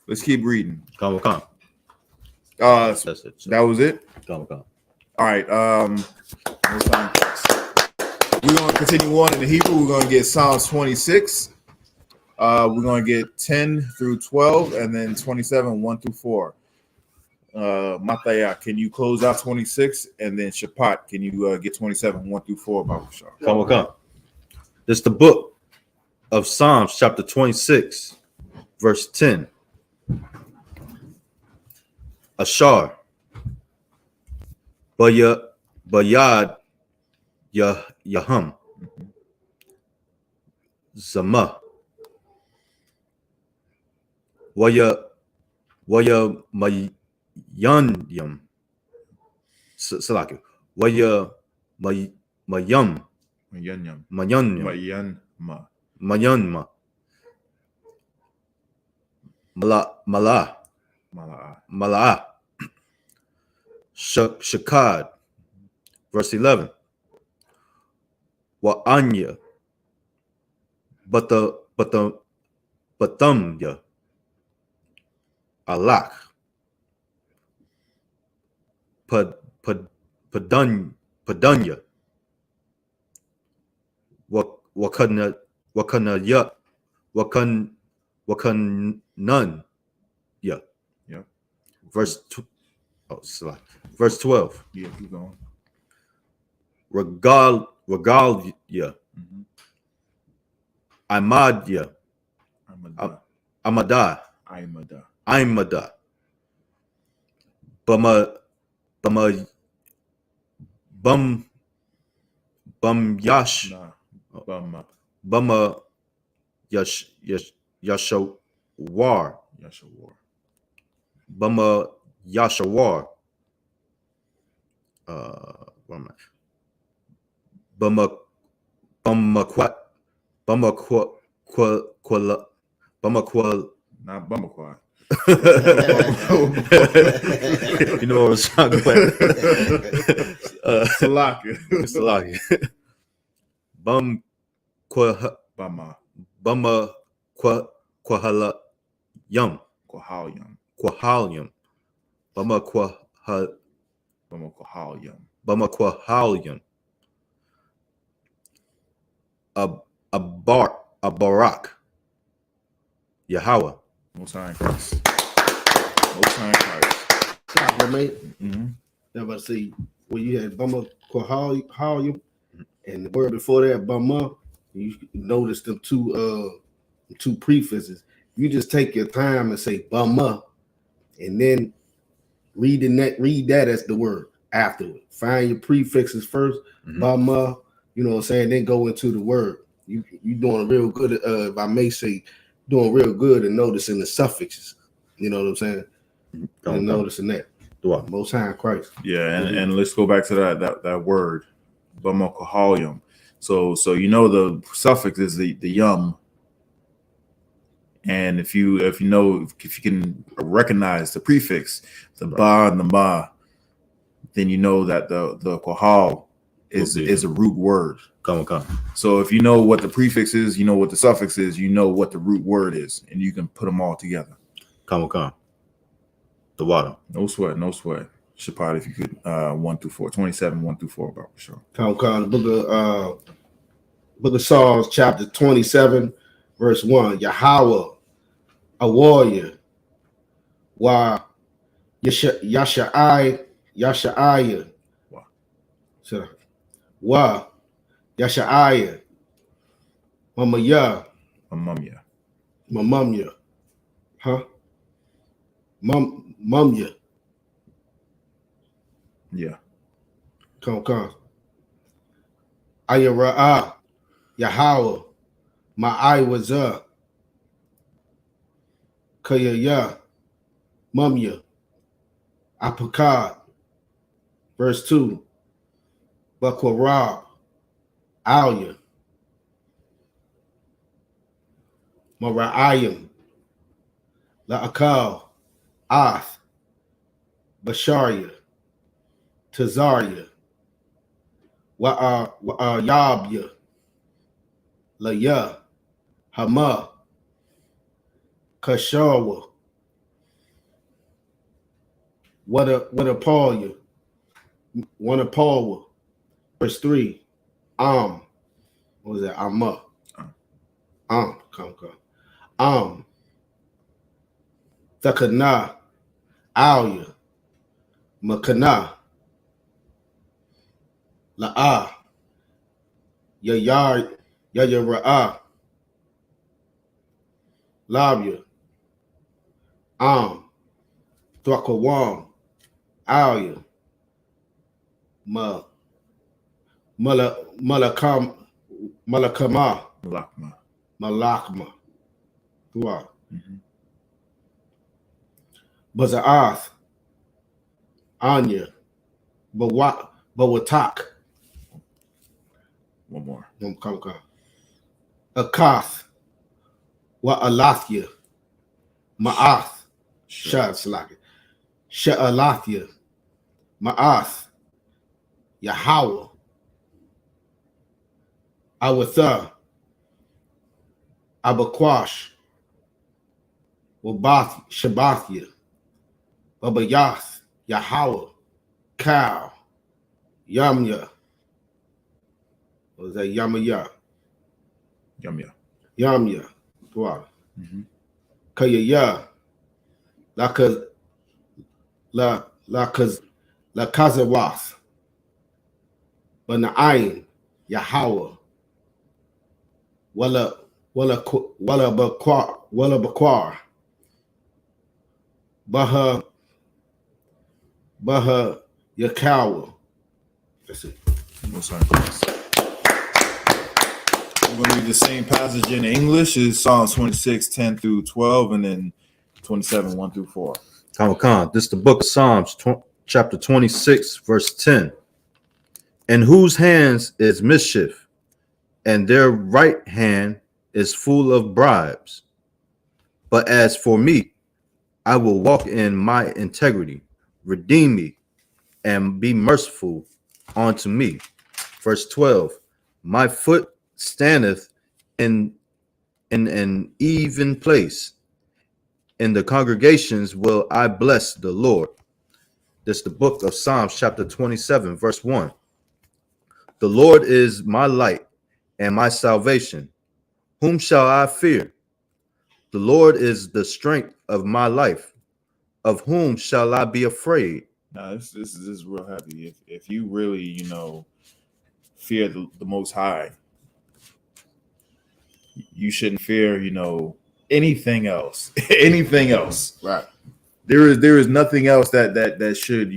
Let's keep reading. Come. That's it. That was it. Come. All right. We're going to continue on in the Hebrew. We're going to get Psalms 26. We're going to get 10 through 12, and then 27, 1 through 4. Mataya, can you close out 26? And then Shapat, can you get 27, 1 through 4, Baba Shah? Come. This is the book of Psalms, chapter 26, verse 10. Ashar. Bayad Yaham. Zama. Waya Mayanyam. Salaki. Waya Mayam. Mayanma. Mala'ah. Shakad. Verse 11. Wa'anya. Batamya. Alak. Padunya. Wakanun. Yeah. Verse 12. Yeah, keep going. Regalia. Imadia. Amada. Yashawar. Yashawar. Not Bummaquat. You know what I was talking about. Salaki. Kwahala Yum. Kwahalyum. Kwahalyum. A barak. Yahweh. Most High in Christ. Stop, mate. I'm about to say when you had Bama Kwahalyum and the word before that Bama, you notice them two two prefixes. You just take your time and say bama, and then read that as the word afterward. Find your prefixes first, bama, you know what I'm saying, then go into the word. You doing real good, if I may say, doing real good and noticing the suffixes. You know what I'm saying? And noticing that. Most High in Christ. Yeah, and let's go back to that word, bamokahalium. So you know the suffix is the yum. And if you can recognize the prefix, the ba and the ma, then you know that the kahal is a root word. Come. So if you know what the prefix is, you know what the suffix is, you know what the root word is, and you can put them all together. Come. The water. No sweat. Shapad, if you could 1 through 4, 27, 1 through 4, about for sure. Come. The book of Psalms, chapter 27, verse 1. Yahweh, a warrior. Wa Yasha'aya. Wa Yasha'aya. Mamaya. Mamamya. Huh? Mumya. Yeah. Come. Ayara'ah. Yahweh. My eye was up. Kayaya. Mumya. I.S.U.P.K. Verse 2. Bakwarab. Alya. Mara'ayim. La'akal. Ath. Basharya. Tazarya. Wa'ayabya. Laya. Hama. Kashawa. What a Paul. Verse 3. What was that? Amma. Come. Thakana. Alya. Makana. La'ah. Yayara'ah. Labya. Thwakawam. Alya. Malakama. Malakma. Thwa. Bazaath. Anya. Bawatak. One more. Come. Akath. Wa'alathya. Ma'ath. Sha'alathya. Ma'ath. Yahweh. Awatha. Abakwash. Wabath. Shabbathya. Babayath. Yahweh. Cow. Yamya. What was that? Yamaya. Yamya. Wow. Kayaya. Lakazawath. Bana'ayin. Yahweh. Wala Bakwar. Baha Yakawa. That's it. We're going to read the same passage in English. It's Psalms 26, 10 through 12, and then 27, 1 through 4. Come. This is the book of Psalms, chapter 26, verse 10. In whose hands is mischief, and their right hand is full of bribes. But as for me, I will walk in my integrity. Redeem me and be merciful unto me. Verse 12. My foot standeth in an even place. In the congregations will I bless the Lord. This is the book of Psalms, chapter 27, verse 1. The Lord is my light and my salvation. Whom shall I fear? The Lord is the strength of my life. Of whom shall I be afraid? Now, this is real heavy. If you really, fear the Most High, you shouldn't fear, anything else. Anything else. Right. There is nothing else that should,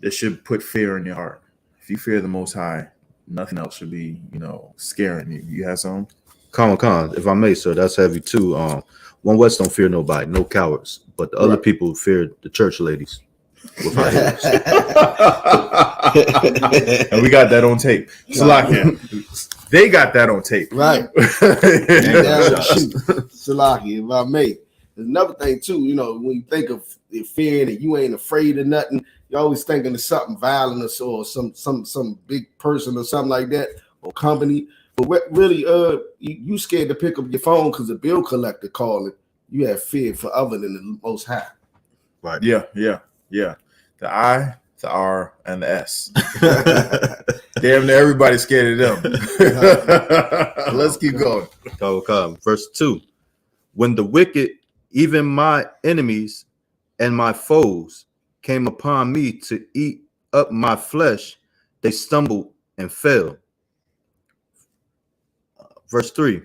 that should put fear in your heart. If you fear the Most High, nothing else should be, scaring you. You have some? Con, if I may, sir, that's heavy too. One West don't fear nobody, no cowards, but the other people fear the church ladies. With our heads. And we got that on tape. Salakia. They got that on tape. Right. Salaki, if I may. There's another thing too, when you think of fear and you ain't afraid of nothing, you're always thinking of something violent or some big person or something like that or company. But really, you scared to pick up your phone because the bill collector calling. You have fear for other than the Most High. Right. Yeah. The I, the R, and the S. Damn near everybody's scared of them. Let's keep going. Verse 2. When the wicked, even my enemies and my foes, came upon me to eat up my flesh, they stumbled and fell. Verse 3.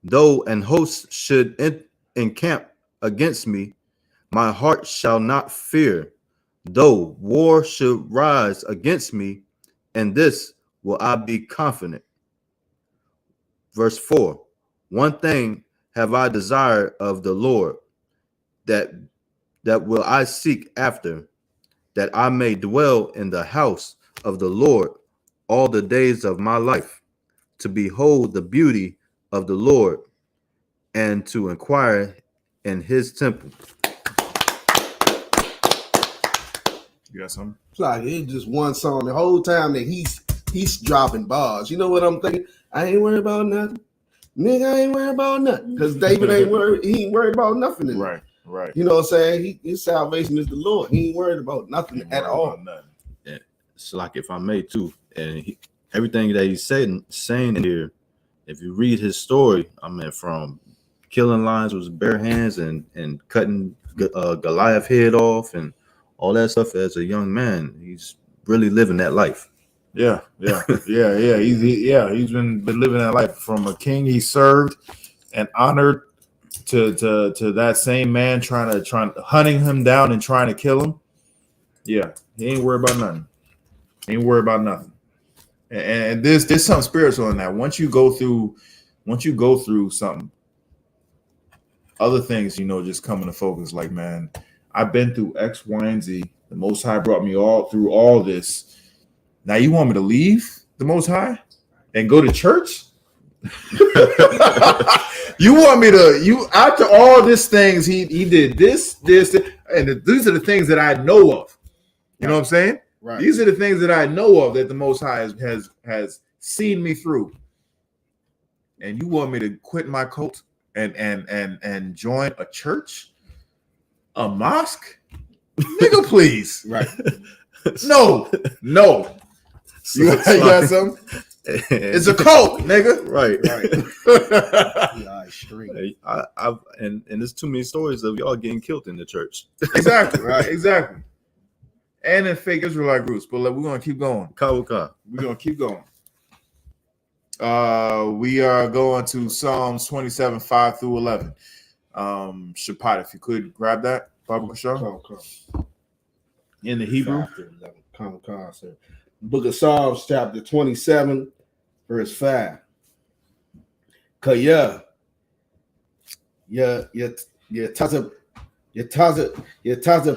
Though an host should encamp against me, my heart shall not fear. Though war should rise against me, in this will I be confident. Verse 4. One thing have I desired of the Lord, that will I seek after, that I may dwell in the house of the Lord all the days of my life, to behold the beauty of the Lord and to inquire in his temple. You got something? It's like it's just one song the whole time that he's dropping bars. You know what I'm thinking? I ain't worried about nothing. Nigga, I ain't worried about nothing. Because David ain't worried, he ain't worried about nothing. Right. You know what I'm saying? His salvation is the Lord. He ain't worried about nothing at all. Yeah. It's like, if I may too, and everything that he's saying in here, if you read his story, I mean, from killing lions with his bare hands and cutting Goliath head off and all that stuff as a young man, he's really living that life. Yeah. He's been living that life from a king he served and honored to that same man trying hunting him down and trying to kill him. Yeah, he ain't worried about nothing. And there's something spiritual in that. Once you go through something, other things, just come into focus. Like, man, I've been through X, Y, and Z. The Most High brought me all through all this. Now you want me to leave the Most High and go to church? You want me to, after all these things, he did this, and these are the things that I know of. You know what I'm saying? Right. These are the things that I know of that the Most High has seen me through. And you want me to quit my cult and join a church, a mosque? Nigga, please. Right. No. You got something? It's a cult, nigga. Right. Yeah, extreme. And there's too many stories of y'all getting killed in the church. Exactly. Right. Exactly. And in fake Israelite groups, but we're gonna keep going. We're gonna keep going. We are going to Psalms 27, 5 through 11. Shabbat, if you could grab that, Baba Bashar. In the Hebrew. Sir. Book of Psalms, chapter 27, verse 5. Kaya, ya taza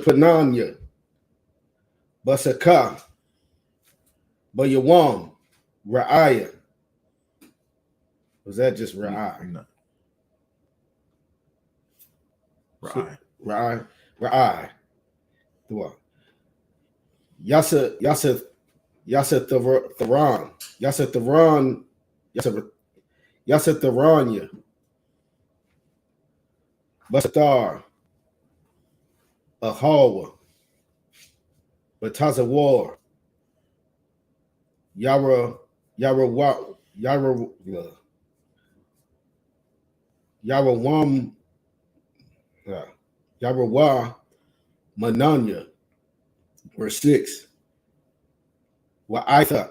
pananya, basaka, bayawam, ra'aya. Was that just ra'aya? No. Ra'aya. Dua. Yasa Tharanya, Bastar, Ahawa, Batazawar, Yarawa Mananya, verse 6. Wa'itha,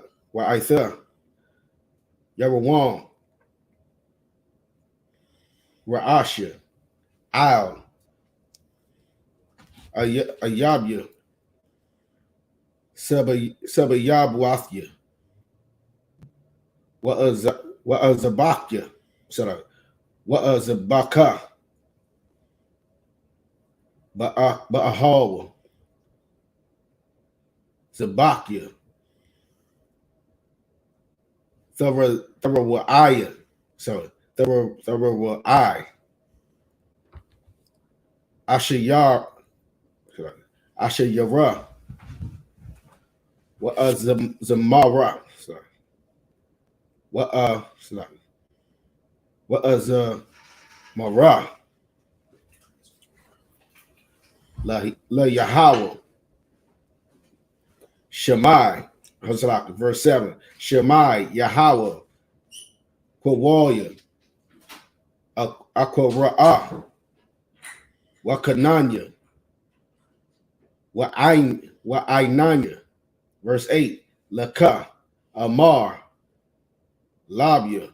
Yerawam, Ra'asha, Al, Ayabya, Sabayabwathya, Wa'azabakya, sorry, Wa'azabaka, Ba'ahawa, Zabakya, Tharawa'aya, sorry, Tharawa'ai, Ashayar, Ashayara, Zamara, sorry, Mara, La Yahweh, Shemai, verse 7, Shemai, Yahweh, Kwawaya, Akwara'a, Wakananya, Wa'ainanya, verse 8, Laka, Amar, Labia,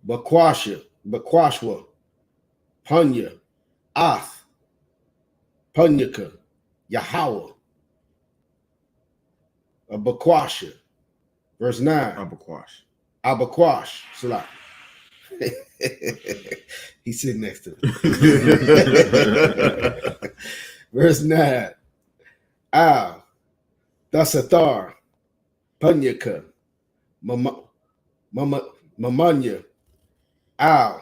Bakwashwa, Punya, Ath, Punyaka, Yahweh, Bakwasha, verse 9, Abakwash, Salah. He's sitting next to him. Verse 9, Al, Dasathar, Punyaka, Mamanya, Al,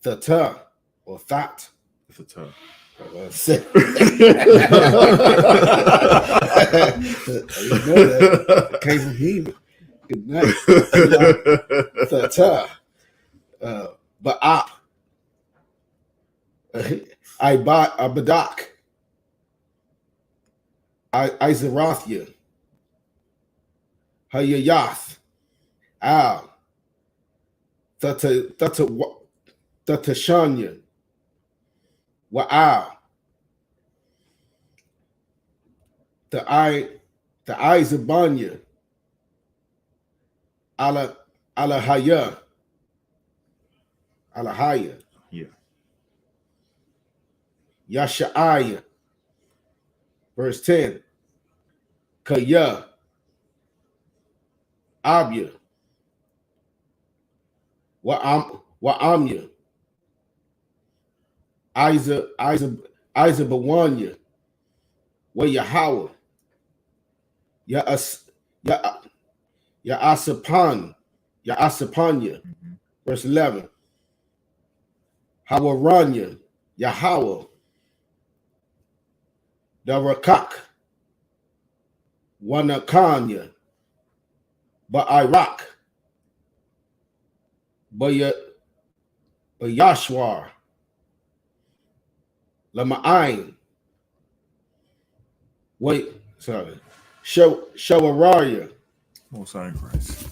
Thata, or That. It's a tough. I didn't know that. It came from him. Good night. Thata, Ba'ap, Abadak, Izarathia, Hayayath, Al, Thatashanya, Wa'al, the Izabanya, Alahaya, Yeah. Yasha'aya, verse 10, Kaya, Abya, Wa'amya, Izabawanya, Wa Yahweh, Ya'asapanya, verse 11, Hawaranya, Yahweh, Darakak, Wanakanya, Ba'iraq, Bayashwar, Lama'ain, Shawaraya. Most High in Christ.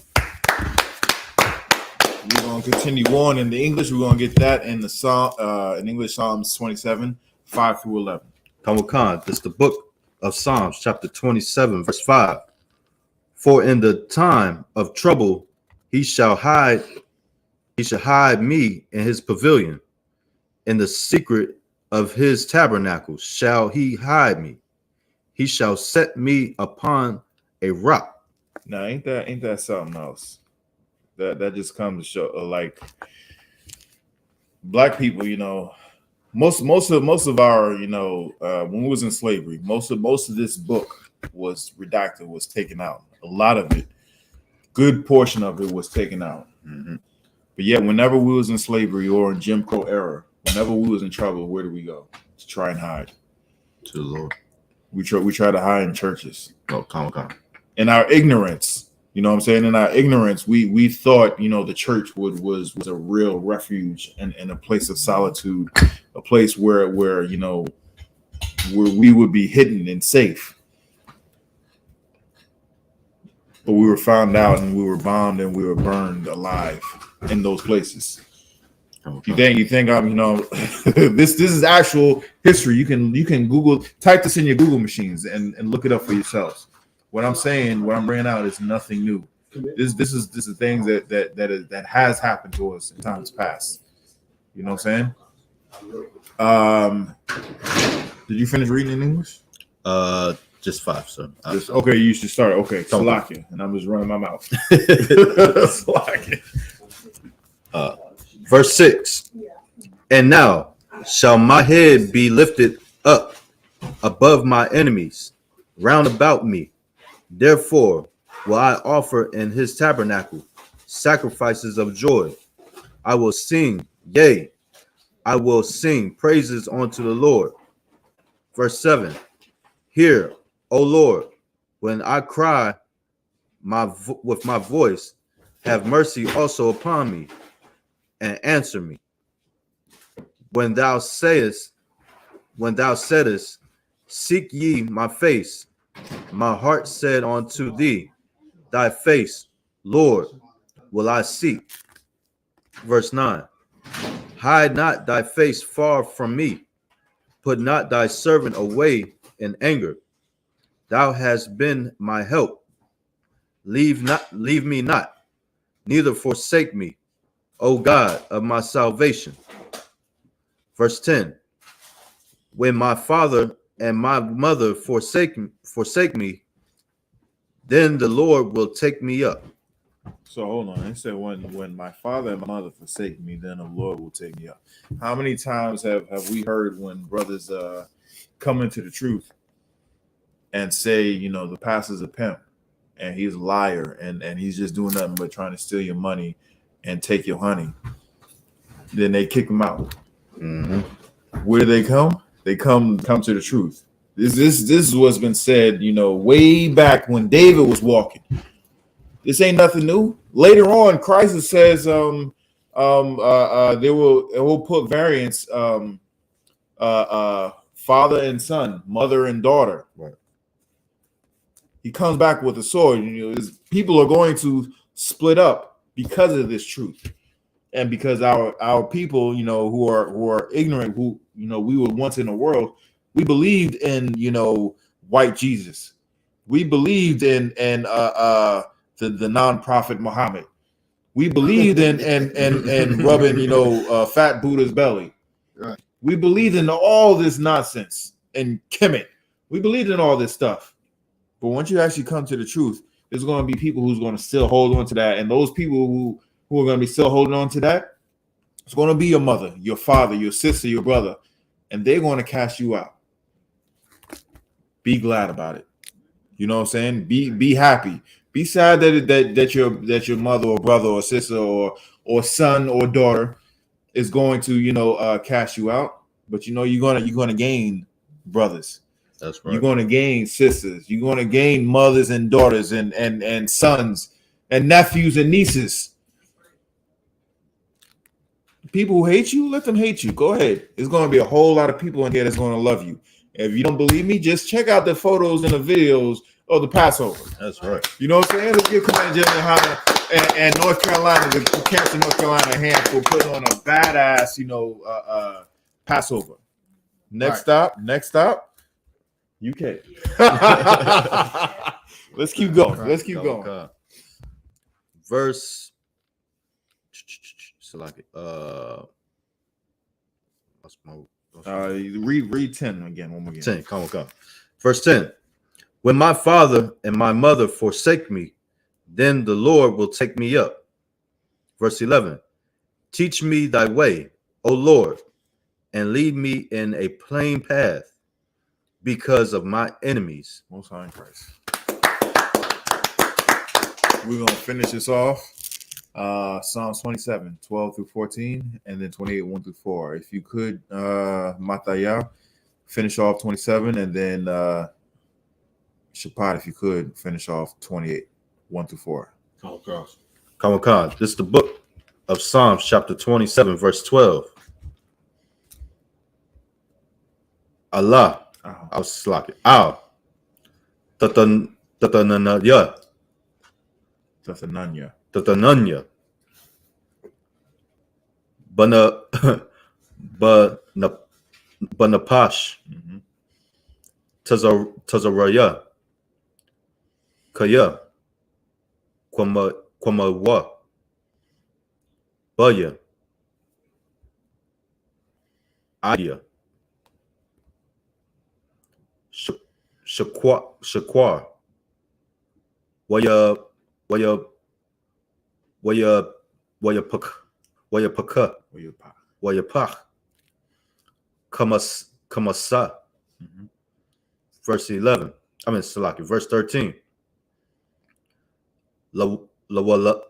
We're gonna continue on in the English. We're gonna get that in the Psalm, in English, Psalms 27, 5 through 11. Come Khan, this is the book of Psalms, chapter 27, verse 5. For in the time of trouble he shall hide me in his pavilion. In the secret of his tabernacle shall he hide me. He shall set me upon a rock. Now, ain't that something else? That just comes to show, like, black people, you know, most of our, you know, when we was in slavery, most of this book was redacted, was taken out. A lot of it, good portion of it was taken out. Mm-hmm. But yet, whenever we was in slavery or in Jim Crow era, whenever we was in trouble, where do we go? To try and hide. To the Lord. We try to hide in churches. Oh, come on. In our ignorance, you know what I'm saying? In our ignorance, we thought, you know, the church was a real refuge and a place of solitude, a place where you know, where we would be hidden and safe. But we were found out and we were bombed and we were burned alive in those places. You think I'm, you know, this is actual history. You can Google, type this in your Google machines and look it up for yourselves. What I'm saying, what I'm bringing out is nothing new. This is things that has happened to us in times past. You know what I'm saying? Did you finish reading in English? Just 5, sir. Okay, you should start. Okay, Come on. Salakia, and I'm just running my mouth. Salakia. Verse 6. And now shall my head be lifted up above my enemies round about me. Therefore will I offer in his tabernacle sacrifices of joy. I will sing, yea, I will sing praises unto the Lord. Verse 7. Hear, O Lord, when I cry with my voice, have mercy also upon me, and answer me. When thou saidest, seek ye my face, my heart said unto thee, thy face, Lord, will I seek. Verse 9. Hide not thy face far from me, put not thy servant away in anger. Thou hast been my help. Leave me not, neither forsake me, O God of my salvation. Verse 10. When my father and my mother forsake me, then the Lord will take me up. So hold on. It said when my father and my mother forsake me, then the Lord will take me up. How many times have we heard when brothers come into the truth and say, you know, the pastor's a pimp and he's a liar and he's just doing nothing but trying to steal your money and take your honey? Then they kick him out. Mm-hmm. Where do they come? They come to the truth. This is what's been said, you know, way back when David was walking. This ain't nothing new. Later on, Christ says, they will put variance, father and son, mother and daughter. Right. He comes back with a sword. You know, people are going to split up because of this truth, and because our people, you know, who are ignorant, who, you know, we were once in the world, we believed in, you know, white Jesus. We believed in the non-prophet Muhammad. We believed in rubbing, you know, fat Buddha's belly. Right. We believed in all this nonsense and Kemet. We believed in all this stuff. But once you actually come to the truth, there's going to be people who's going to still hold on to that. And those people who are going to be still holding on to that, it's going to be your mother, your father, your sister, your brother, and they're going to cast you out. Be glad about it. You know what I'm saying? Be happy. Be sad that your mother or brother or sister or son or daughter is going to, you know, cast you out. But you know you're gonna gain brothers. That's right. You're gonna gain sisters. You're gonna gain mothers and daughters and sons and nephews and nieces. People who hate you, let them hate you. Go ahead. There's gonna be a whole lot of people in here that's gonna love you. If you don't believe me, just check out the photos and the videos of the Passover. That's right. You know what I'm saying? Let's give Commander General Yahanna and North Carolina, the camps in North Carolina, a hand for putting on a badass, you know, Passover. Next stop, UK. Let's keep going. Let's keep going. God. Verse. Salaki. Read 10 again. One more again. 10. Come on. Verse 10. When my father and my mother forsake me, then the Lord will take me up. Verse 11. Teach me thy way, O Lord, and lead me in a plain path because of my enemies. Most High in Christ. We're going to finish this off. Psalms 27, 12 through 14, and then 28, 1 through 4. If you could, Mataya, finish off 27, and then Shapat, if you could, finish off 28, 1 through 4. Come on. This is the book of Psalms, chapter 27, verse 12. Allah. I was slacking. Tatananya. Banapash. Tazaraya. Kaya. Kwamawa, Baya, Aya, Shaqua, Waya, Waya, Waya, Wayapaka, Wayapaka, Wayapak, Kamasa, verse 11. I mean, Salaki, verse 13. Lawala,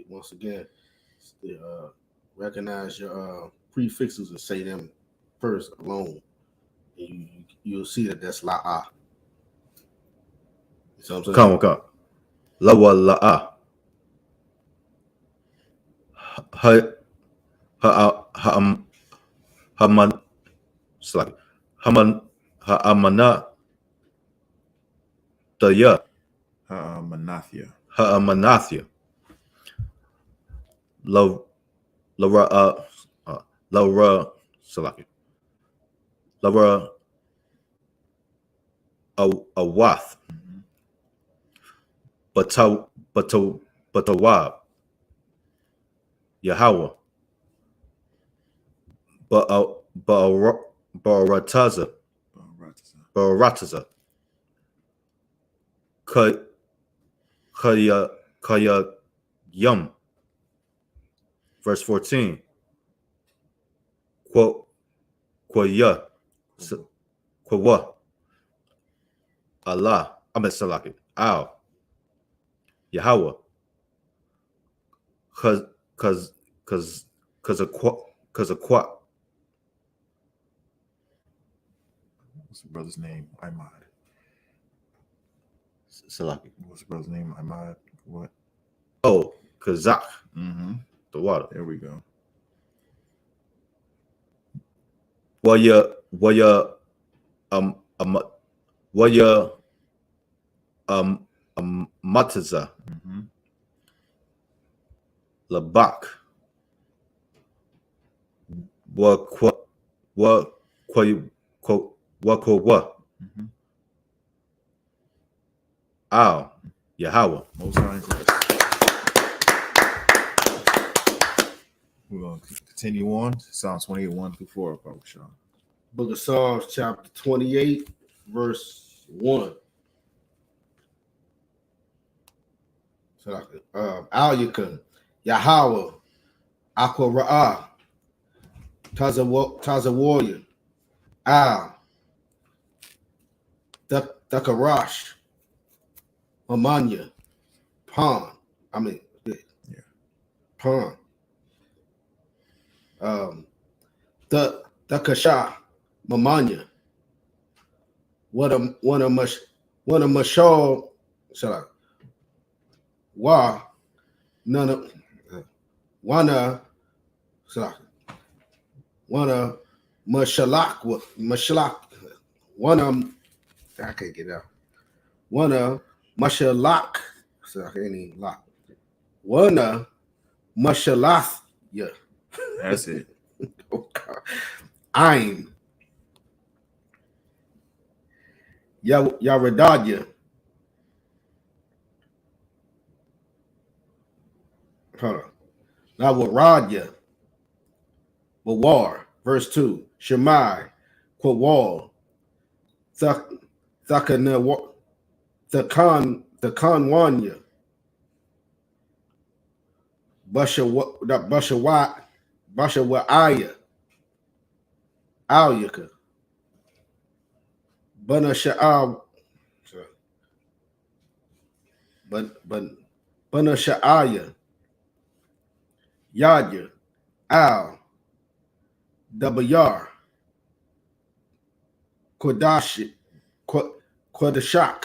Once again, recognize your prefixes and say them first alone. You'll see that's la'a. You know what I'm saying? Come. Lawala. Haman, Salaki, Ha'amana, Daya, Manathia. Ha'amanathia, Laura, Salaki, Laura, Awath, Batawab, Yahweh, Barataza, Kaya Yum, verse 14. Kwaya, Kwawa, Allah, Salaki, Al, Yahweh, cause a qua. What's the brother's name? Imad. Salaki. What's the brother's name? Imad. What? Oh, Kazakh, the water. There we go. Waya, Mataza, Labak, Wa Al, Yahweh. Most High in Christ. We're going to continue on. Psalm 28, 1 through 4. Book of Psalms, chapter 28, verse 1. So, Al-Yakun, Yahweh, Aqua Ra'ah, Taza Warrior, Al, Dakarash, Mamanya, Pan. Pan. Dakasha, Mamanya. What a mashal. Wa none of wana mashalak wana I can't get out. Wana mashalak. So I can't even lock. Wana mashalath. Yeah. That's it. Oh God. I'm Yaradadya. Hold on. Now Waradya. War. Verse 2. Shemai. Kwawal. Thakanwanya. Bashawa'aya. Al-Yaka. Bana Sha'ab. Bana Sha'aya. Yadya. Al. Dabayar. Kodashak.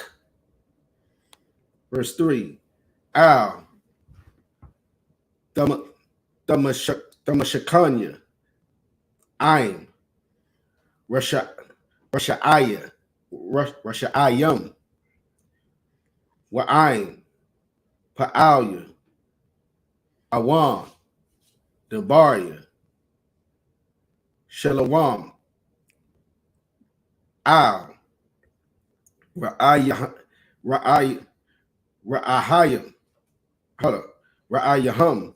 Verse 3. Al. Damashakanya. Aim. Rasha'aya. Rasha'ayam. Wa'aim. Pa'alya. Awam. Dabaria. Shalawam. Al. Ra'ayah. Ra'ahayim. Hold up. Ra'ayahum.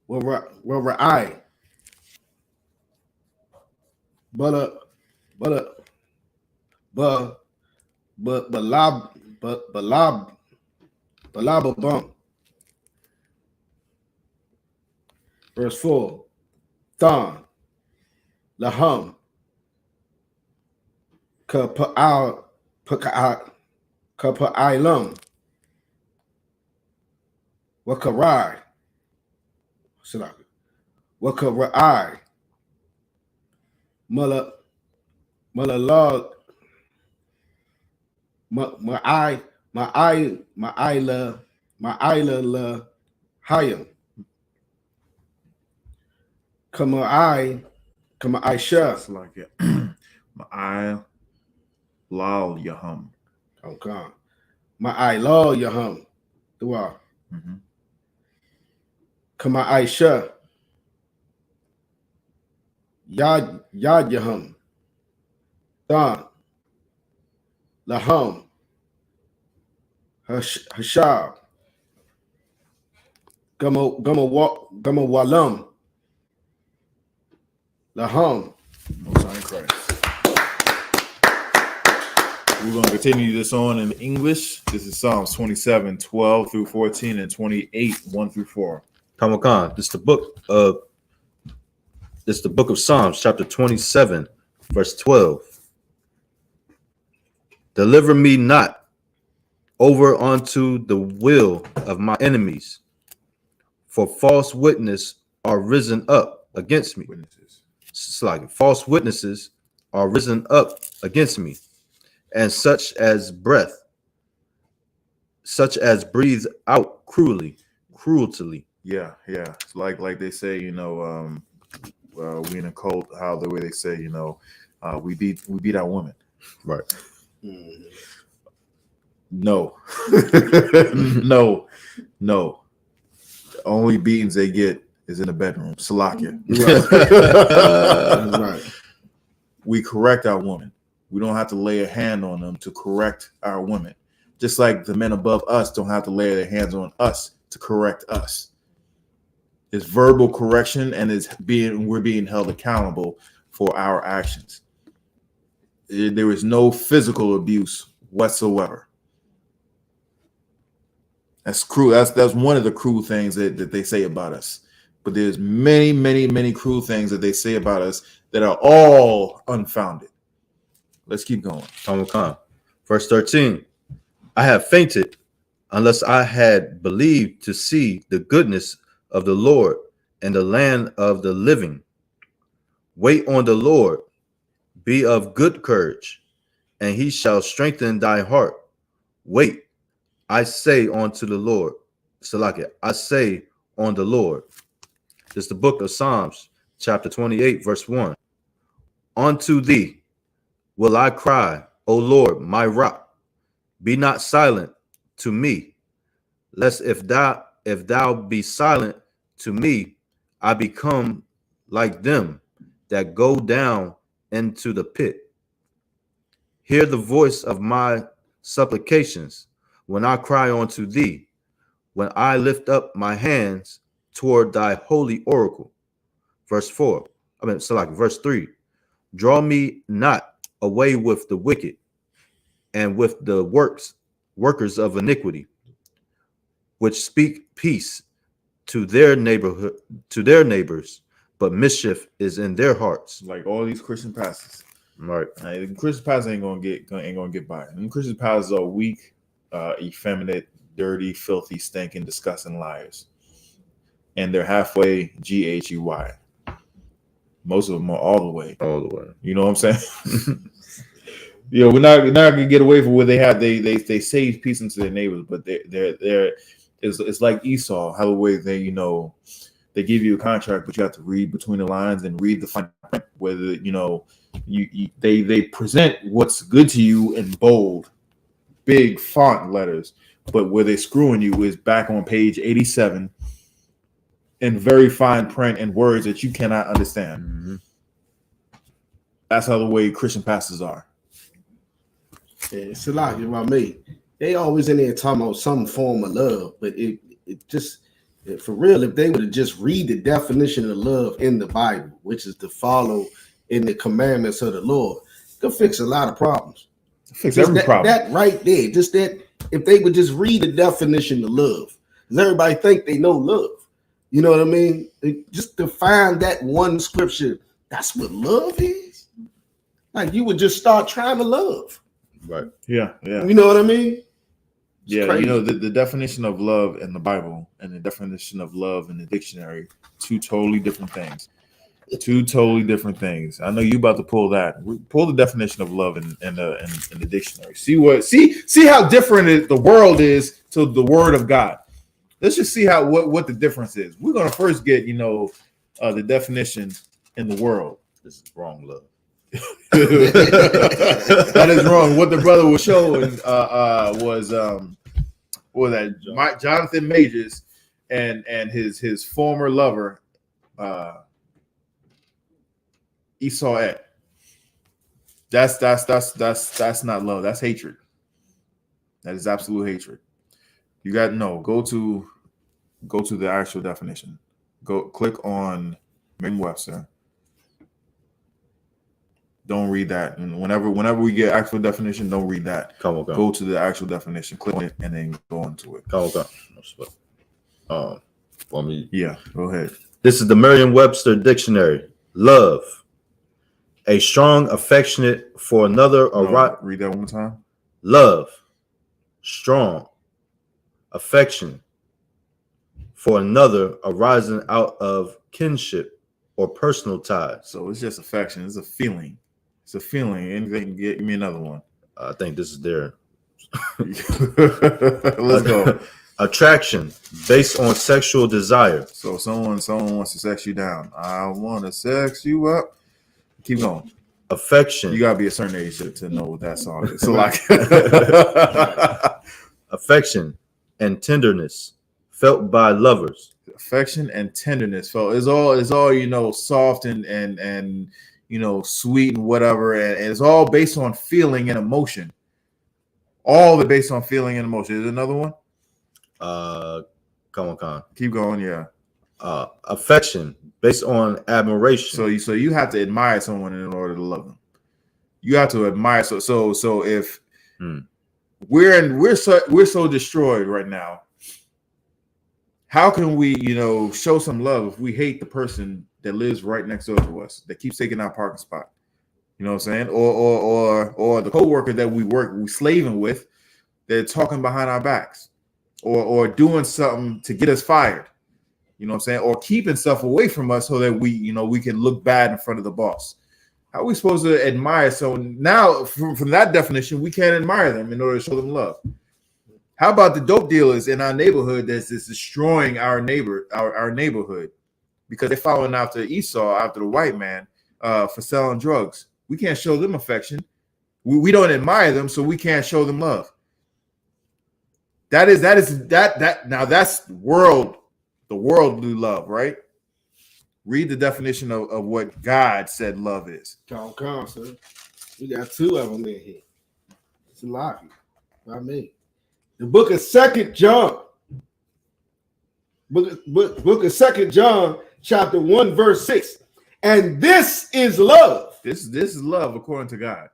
Ra'ay. Balab. Balababum. Verse 4. Thon. Lahum. Kapa'ilum. Wakarai. Wakarai. Malalog. Ma'ila la hayam. Kama Aisha. It's like it. I lal yahum. Okay. Ma'ila yahum. Dua. Mhm. Kama Aisha. Yad yahum. Dan. Lahum. Hashab. Gama walam. Lahum. Most High in Christ. We're going to continue this on in English. This is Psalms 27, 12 through 14, and 28, 1 through 4. Come on. This is the book of Psalms, chapter 27, verse 12. Deliver me not over unto the will of my enemies, for false witnesses are risen up against me. Witnesses. It's like false witnesses are risen up against me, and such as breathe out cruelty. Yeah. It's like they say, we in a cult, how the way they say, we beat our women. Right. No. No. The only beatings they get is in the bedroom. Salakia. Right. We correct our women. We don't have to lay a hand on them to correct our women. Just like the men above us don't have to lay their hands on us to correct us. It's verbal correction, and we're being held accountable for our actions. There is no physical abuse whatsoever. That's cruel. That's one of the cruel things that they say about us. But there's many cruel things that they say about us that are all unfounded. Let's keep going. Come. Verse 13. I have fainted unless I had believed to see the goodness of the Lord and the land of the living. Wait on the Lord, be of good courage, and he shall strengthen thy heart. Wait, I say unto the Lord. Salakia, I say on the Lord. This is the book of Psalms, chapter 28, verse 1. Unto thee will I cry, O Lord, my rock. Be not silent to me, lest if thou be silent to me, I become like them that go down into the pit. Hear the voice of my supplications when I cry unto thee, when I lift up my hands toward thy holy oracle. Verse 3. Draw me not away with the wicked and with the workers of iniquity, which speak peace to their neighbors, but mischief is in their hearts. Like all these Christian pastors. Right. Christian pastors ain't gonna get by. And Christian pastors are weak, effeminate, dirty, filthy, stinking, disgusting liars. And they're halfway GHUY. Most of them are all the way. You know what I'm saying? We're not gonna get away from where they say peace into their neighbors, but it's like Esau, how the way they give you a contract, but you have to read between the lines and read the fine print. Whether they present what's good to you in bold, big font letters, but where they're screwing you is back on page 87 in very fine print and words that you cannot understand. Mm-hmm. That's how the way Christian pastors are. Yeah, it's a lot, you know what I mean? They always in there talking about some form of love, but it just for real, if they would have just read the definition of love in the Bible, which is to follow in the commandments of the Lord, could fix a lot of problems. Fix Just every problem. That right there, just that if they would just read the definition of love, because everybody think they know love. You know what I mean? Just to find that one scripture, that's what love is. Like you would just start trying to love. Right. Yeah. You know what I mean? It's crazy. You know, the definition of love in the Bible and the definition of love in the dictionary, two totally different things. Two totally different things. I know you about to pull that. Pull the definition of love in the dictionary. See how different the world is to the word of God. Let's just see what the difference is. We're gonna first get the definition in the world. This is wrong love. That is wrong. What the brother was showing was Jonathan Majors and his former lover I.S.U.P.K. That's not love. That's hatred. That is absolute hatred. You got go to the actual definition. Go click on Merriam-Webster. Don't read that. And whenever we get actual definition, don't read that. Go to the actual definition, click on it, and then go into it. For me. Yeah, go ahead. This is the Merriam-Webster dictionary. Love. A strong affectionate for another. Read that one more time. Love. Strong. Affection for another arising out of kinship or personal ties. So it's just affection. It's a feeling. It's a feeling. Anything, give me another one. I think this is there. Let's go. Attraction based on sexual desire. So someone wants to sex you down. I want to sex you up. Keep going. Affection. You gotta be a certain age to know what that song is. So like affection and tenderness felt by lovers. Affection and tenderness felt is all soft and sweet and whatever, and it's all based on feeling and emotion. All the based on feeling and emotion. Is another one? Come on. Keep going, yeah. Affection based on admiration. So you have to admire someone in order to love them. You have to admire. So if we're so destroyed right now, how can we show some love if we hate the person that lives right next door to us that keeps taking our parking spot? You know what I'm saying? Or the coworker that we slaving with, they're talking behind our backs, or doing something to get us fired. You know what I'm saying? Or keeping stuff away from us so that we can look bad in front of the boss. How are we supposed to admire? So now, from that definition, we can't admire them in order to show them love. How about the dope dealers in our neighborhood that's destroying our neighborhood because they're following after Esau, after the white man, for selling drugs? We can't show them affection. We don't admire them, so we can't show them love. Now that's the worldly love, right? Read the definition of what God said love is. Come, sir. We got two of them in here. It's a lot. By me. The book of 2 John. Book of 2 John, chapter 1, verse 6. And this is love. This is love according to God.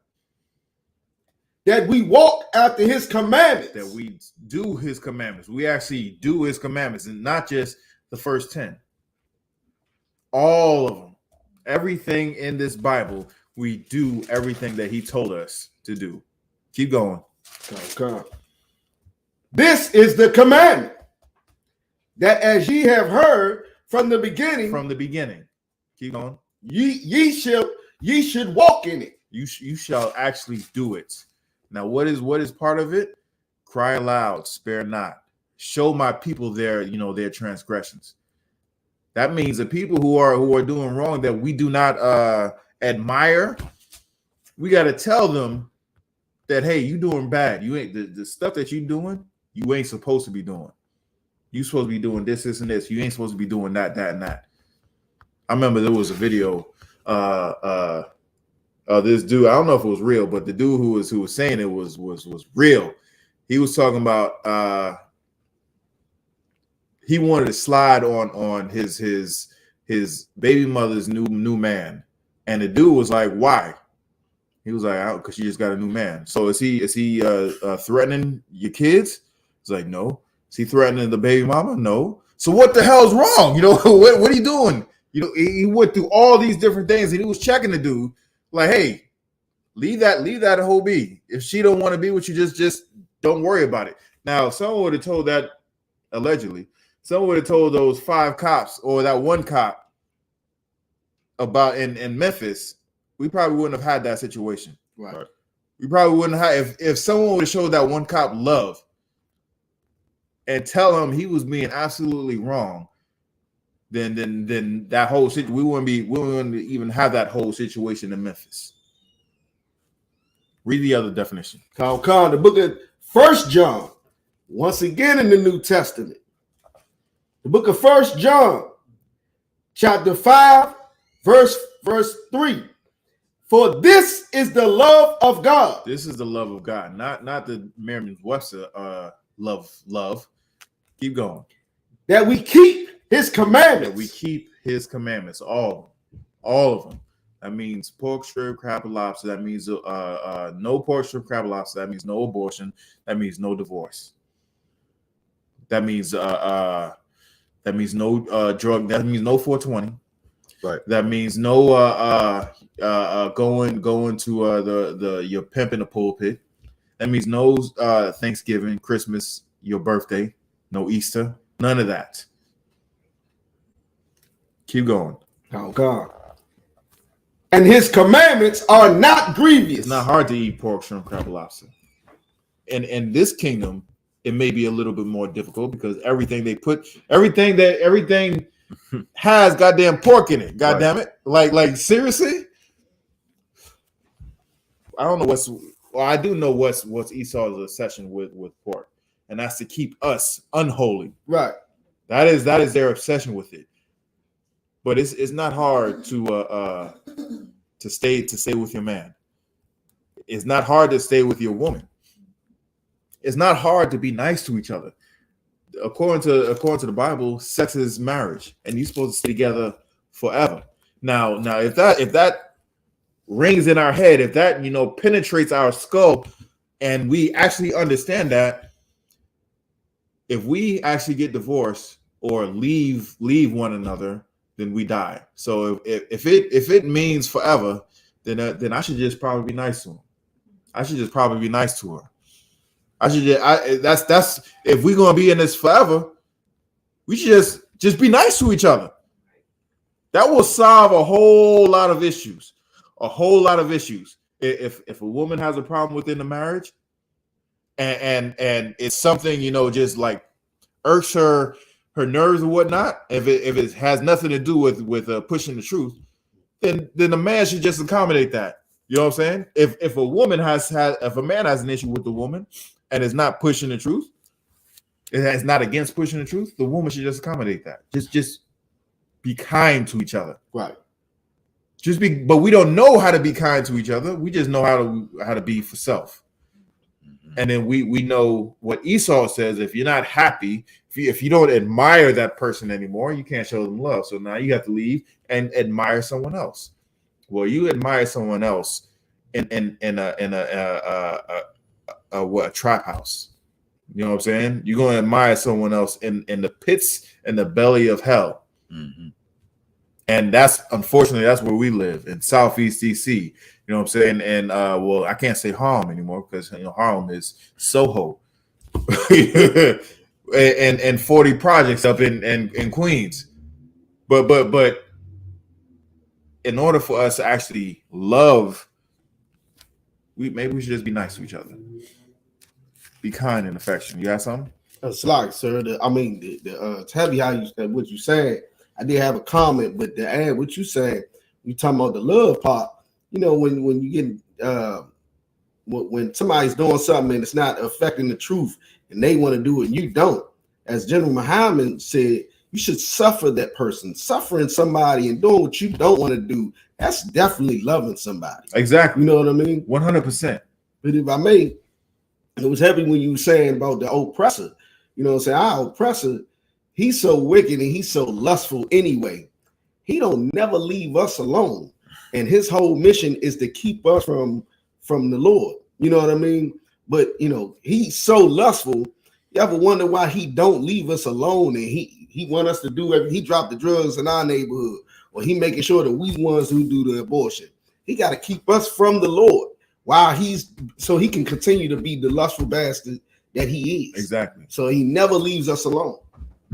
That we walk after his commandments. That we do his commandments. We actually do his commandments, and not just the first 10. All of them. Everything in this Bible, we do everything that he told us to do. Keep going. Come. This is the commandment, that as ye have heard from the beginning. From the beginning. Keep going. Ye should walk in it. You shall actually do it. Now, what is part of it? Cry aloud, spare not. Show my people their transgressions. That means the people who are doing wrong that we do not admire, we got to tell them that, hey, you doing bad. You ain't the stuff that you doing, you ain't supposed to be doing. You supposed to be doing this, and this. You ain't supposed to be doing that, and that. I remember there was a video this dude, I don't know if it was real, but the dude who was saying it was real. He was talking about he wanted to slide on his baby mother's new man, and the dude was like, "Why?" He was like, "Because she just got a new man." So is he threatening your kids? He's like, "No." Is he threatening the baby mama? No. So what the hell's wrong? You know, what are you doing? You know, he went through all these different things, and he was checking the dude, like, "Hey, leave that whole be. If she don't want to be with you, just don't worry about it." Now, someone would have told that allegedly. Someone would have told those 5 cops or that one cop about in Memphis, we probably wouldn't have had that situation. Right. We probably wouldn't have if someone would have showed that one cop love and tell him he was being absolutely wrong, then that whole situation we wouldn't even have that whole situation in Memphis. Read the other definition. The book of 1 John, once again in the New Testament. The book of 1 John, chapter 5, verse 3. For this is the love of God. This is the love of God, not the Merriam-Webster love. Keep going. That we keep his commandments. That we keep his commandments, all of them. That means pork, shrimp, crab, and lobster. That means no pork, shrimp, crab, and lobster. That means no abortion. That means no divorce. That means no drug. That means no 420. Right. That means no going to your pimp in the pulpit. That means no Thanksgiving, Christmas, your birthday, no Easter, none of that. Keep going. Oh God. And his commandments are not grievous. It's not hard to eat pork, shrimp, crab, and lobster. And in this kingdom, it may be a little bit more difficult because everything has goddamn pork in it. Goddamn it. Like seriously? I don't know I do know what's Esau's obsession with pork, and that's to keep us unholy. Right. That is their obsession with it. But it's not hard to stay with your man. It's not hard to stay with your woman. It's not hard to be nice to each other. According to the Bible, sex is marriage, and you're supposed to stay together forever. Now, if that rings in our head, if that penetrates our skull, and we actually understand that, if we actually get divorced or leave one another, then we die. So if it means forever, then I should just probably be nice to him. I should just probably be nice to her. That's if we're gonna be in this forever, we should just be nice to each other. That will solve a whole lot of issues. A whole lot of issues. If a woman has a problem within the marriage, and it's something just like irks her nerves or whatnot, if it has nothing to do with pushing the truth, then the man should just accommodate that. You know what I'm saying? If a man has an issue with the woman and is not pushing the truth, it's not against pushing the truth, the woman should just accommodate that. Just be kind to each other. Right. But we don't know how to be kind to each other. We just know how to be for self. And then we know what Esau says: if you're not happy, if you don't admire that person anymore, you can't show them love. So now you have to leave and admire someone else. Well, you admire someone else in a trap house. You know what I'm saying? You're going to admire someone else in the pits and the belly of hell. Mm-hmm. And unfortunately that's where we live, in Southeast DC. You know what I'm saying? And well, I can't say Harlem anymore because Harlem is Soho. and 40 projects up in Queens. But in order for us to actually love, maybe we should just be nice to each other. Be kind and affectionate. You got something? It's like, sir. To tell you how you said what you said, I did have a comment, but to add what you said, you talking about the love part. When you get when somebody's doing something and it's not affecting the truth, and they want to do it, and you don't. As General Muhammad said, you should suffer that person. Suffering somebody and doing what you don't want to do, that's definitely loving somebody. Exactly. You know what I mean? 100%. But if I may, it was heavy when you were saying about the oppressor. You know what I'm saying? Our oppressor, he's so wicked and he's so lustful anyway. He don't never leave us alone. And his whole mission is to keep us from the Lord. You know what I mean? But you know, he's so lustful. You ever wonder why he don't leave us alone and he want us to do everything? He dropped the drugs in our neighborhood, or he making sure that we ones who do the abortion. He got to keep us from the Lord while so he can continue to be the lustful bastard that he is. Exactly. So he never leaves us alone.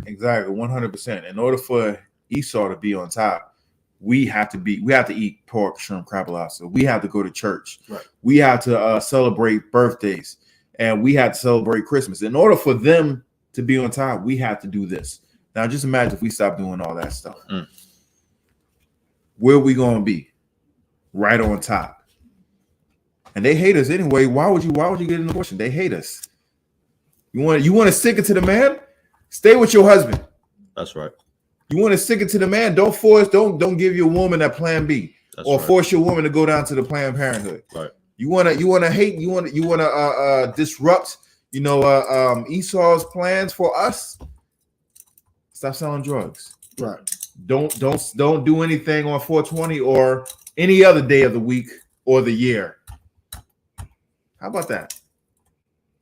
Exactly. 100%. In order for Esau to be on top, we have to eat pork, shrimp, crab, lobster. We have to go to church. Right. We have to celebrate birthdays, and we have to celebrate Christmas. In order for them to be on top, we have to do this. Now, just imagine if we stop doing all that stuff. Where are we going to be? Right on top. And they hate us anyway. Why would you get an abortion? They hate us. You want to stick it to the man? Stay with your husband. That's right. You want to stick it to the man? Don't don't give your woman that plan B. That's or right. Force your woman to go down to the Planned Parenthood. Right. You want to hate, you want to disrupt, Esau's plans for us. Stop selling drugs. Right. Don't do anything on 420 or any other day of the week or the year. How about that?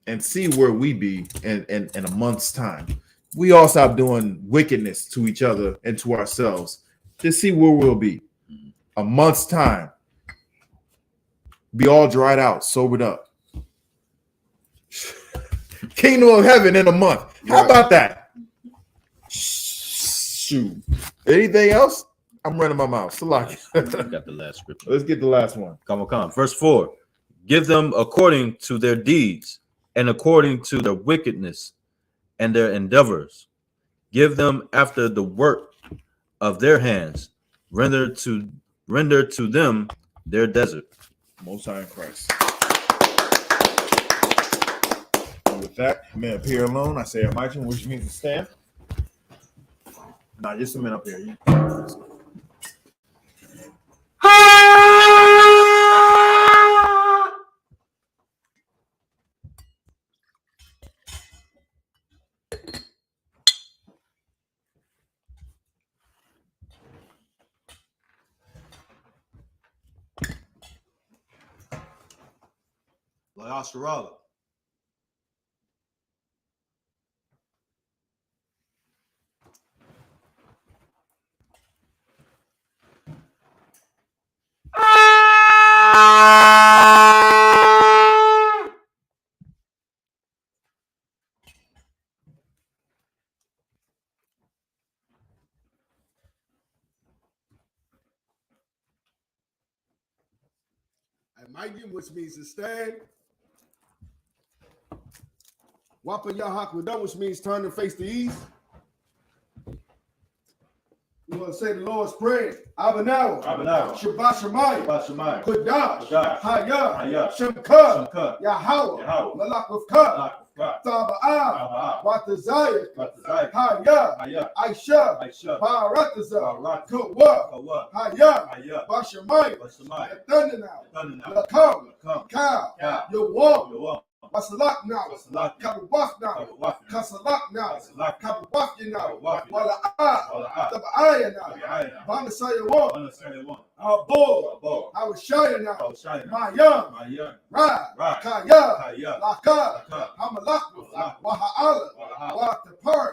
And see where we be in a month's time. We all stop doing wickedness to each other and to ourselves. Just see where we'll be. A month's time. Be all dried out, sobered up. Kingdom of heaven in a month. How about that? Shoot. Anything else? I'm running my mouth. Salaki. Got the last scripture. Let's get the last one. Come on. Verse 4. Give them according to their deeds and according to their wickedness and their endeavors. Give them after the work of their hands. Render to them their desert. Most High in Christ. And with that, I may appear alone. I say Amachin, which means to stand. Nah, just a minute up here. SHALAM. Amagim, which means to stand. Wapa Yahakwadam, which means turn and face the east. We're going to say the Lord's Prayer. Abanawa. Shabbat Shemayim. Kodash. Hayah. Shemka. Yahweh. Malak of Ka. Sabbath. Watazayah. Hayah. I.S.U.P.K. Baratazah. Kuwa. Hayah. Bashamayim. Thundernow. Lakam. Ka. Yawanna. Wasalak now, Kabawaf now, Kasalak now, Kabawaf now, Wala Tabaya now, Banasaya one, our bull, our Shaya now, my young, Ra, Kaya, Laka, Hamalak, Waha'ala, Watapar,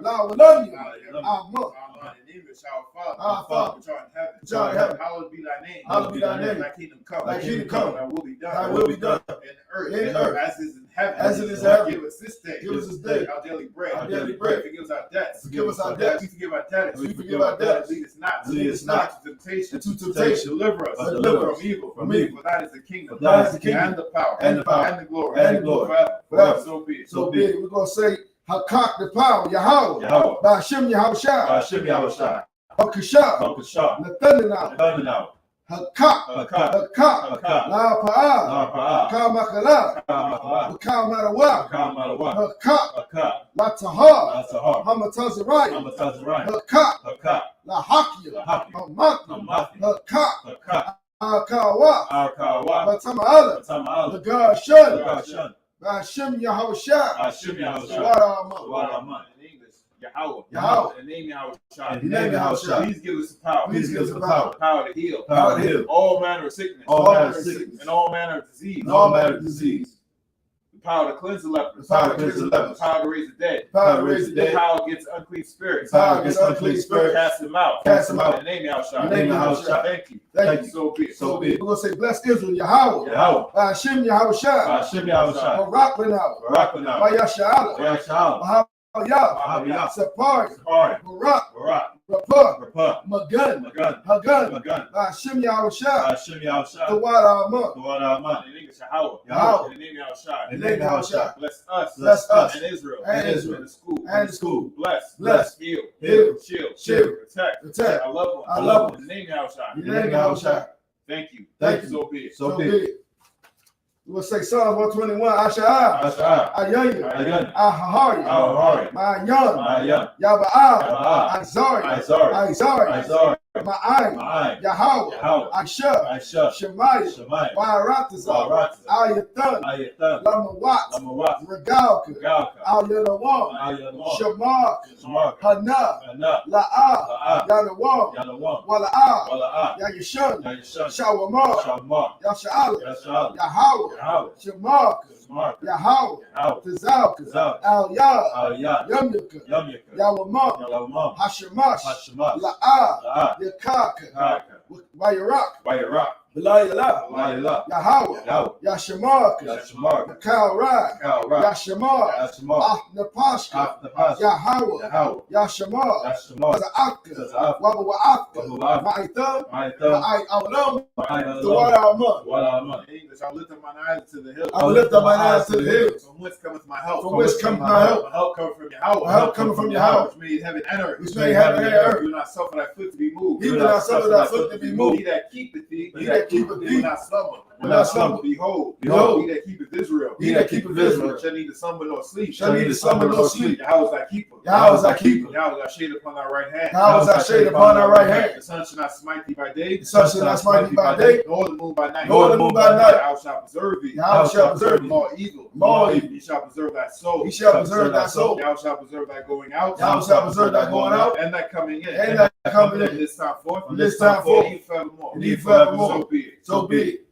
La Walami, Amma. In English, our Father, which art in heaven, hallowed be thy name. Hallowed be thy name. Thy kingdom come. Thy kingdom come. Thy will be done. Thy will be done. In earth, as is in heaven. As it is in heaven. Give us this day. Give us this day our daily bread. our daily bread. Forgive us our debts. Forgive us our debts. We forgive our debtors. We forgive our debtors. Lead us not. Lead us not into temptation. into temptation. Deliver us. Deliver us from evil. from evil. For that is the kingdom. That is the kingdom. And the power. And the power. And the glory. And the glory. Forever. So be it. So be it. We're going to say, Hakak the power, Yahweh, Ba'ashem Yahushua, Hashem Yahushua. Bakashah, Bakashah. Nathanael, Nathanael. Hakak. Hakak. Hakak. Hakak. La Pa'a. La Pa'a. Kamakala. Kamakala. Kamarawa. Kamarawa. Hakak. Hakak. La Tahar. La Tahar. Hamatazaraya. Hamatazaraya. Hakak. Hakak. La Hakia. La Hakia. Hamaki. Hamaki. Hakak. Hakak. Akawa. Arkawa. Batama'ala. Tama'ala. Lagashun. Gashan. Bashim Yahushua. Ashim Yahushua. Warama. Warama. In English, Yahweh. Yahweh. In the name Yahweh. In the name of Yahushua. Please give us the power. Please give us the power. Power to heal. Power to heal. All manner of sickness. All manner of sickness. And all manner of disease. And all manner of disease. The power to cleanse the lepers. The power to cleanse the The lepers. power to raise the dead. Power to raise the The dead. power against unclean spirits. Power against unclean spirits. Cast them out. Cast them out. In the name Yahweh. In the name Yahushua. Thank you. Thank you. So be it. So be it. We're going to say, bless Israel, Yahweh. Yahweh. Bashim Yahushua. Ashim Yahushua. Barak Benawa. Barakana. Bayashala. Yashalam. Bahayah. Bahayah. Sapari. Sakari. Barak. Barak. Rapah. Rapah. Magun. Magan. Hagun. Magan. Bashim Yahushua. Ashim Yahushua. Tawara Amon. Tawada Aman. In English, Yahweh. Yahweh. In the name Yahweh. In the name Yahushua. Bless us. Bless us. And Israel. And Israel. And the school. And the school. Bless. Bless. Heal. Heal. Shield. Shield. Protect. Protect. Our loved ones. Our loved ones. In the name Yahweh. In the name Yahushua. Thank you. Thank you. So be it. So be it. We'll say Psalms 121. Asha'ah. Asha'ah. Ayanya. Ayanya. Ahahari. Ahahari. Ma'ayan. Ma'ayan. Yaba'ah. Yaba'ah. Azari. Izari. Izari. Izari. Ma'ai. Ma'ai. Yahweh. Yahweh. Aisha. Aisha. Shemaiah. Shemaiah. Baratazar. Baratazar. Ayatan. Ayatan. Lamawat. Lamawat. Regalka. Galka. Al-Yanawam. Ayalawam. Shamak. Shamak. Hana. Hana. La'ah. La'ah. Yanawam. Yalawam. Wala'ah. Wala'ah. Yayishun. Yayishan. Shawamar. Shamar. Yasha'ala. Yasha'al. Yahweh. Yahweh. Shamak. Smart. Yahweh. Yahweh. Tazalka. Tazalka. Al-Yah. Aliyah. Yamyaka. Yamyaka. Yawamam. Yalawam. Hashemash. Hashemash. La'ah. La'ah. Yakaka. Kaka. Vayarak. Vayarak. Belayala. Layla. Yahweh. Yahweh. Yashamak. Yashamar. Kalra. Kalra. Yashamar. Yashamar. Napashka. Afnapash. Yahweh. Yahweh. Yashamar. Yashamar. Za'aka. Za'aka. Wabawa'aka. Wabawa'aka. Ma'aitam. Ma'aitam. Ma'ai Ma'ai. Tawara Wala Aman. In English, I lift up my eyes to the hills. I will lift up my eyes to the hills. From whence cometh my help? From whence cometh my help? My help cometh from Yahweh. My help cometh from Yahweh. Which made heaven and earth. Which made heaven and earth. Do not suffer thy foot to be moved. He will not suffer thy foot to be moved. He that keepeth thee, He that keepeth thee will not slumber. will not slumber. Behold, Behold, he that keepeth Israel. he that keepeth Israel shall neither slumber nor sleep. shall neither slumber nor sleep. Yahweh is thy keeper. Yahweh is thy keeper. Yahweh is thy shade upon thy right hand. Yahweh is thy shade upon thy right hand. The sun shall not smite thee by day. The sun shall not smite thee by day, Nor the moon by night. nor the moon by night. Yahweh shall preserve thee. Yahweh shall preserve thee. From all evil. From all evil. He shall preserve thy soul. He shall preserve thy soul. Yahweh shall preserve thy going out. Yahweh shall preserve thy going out And thy coming in. and thy coming From in. this time forth. From this time forth. And forevermore. And even forevermore. So be it. So be it.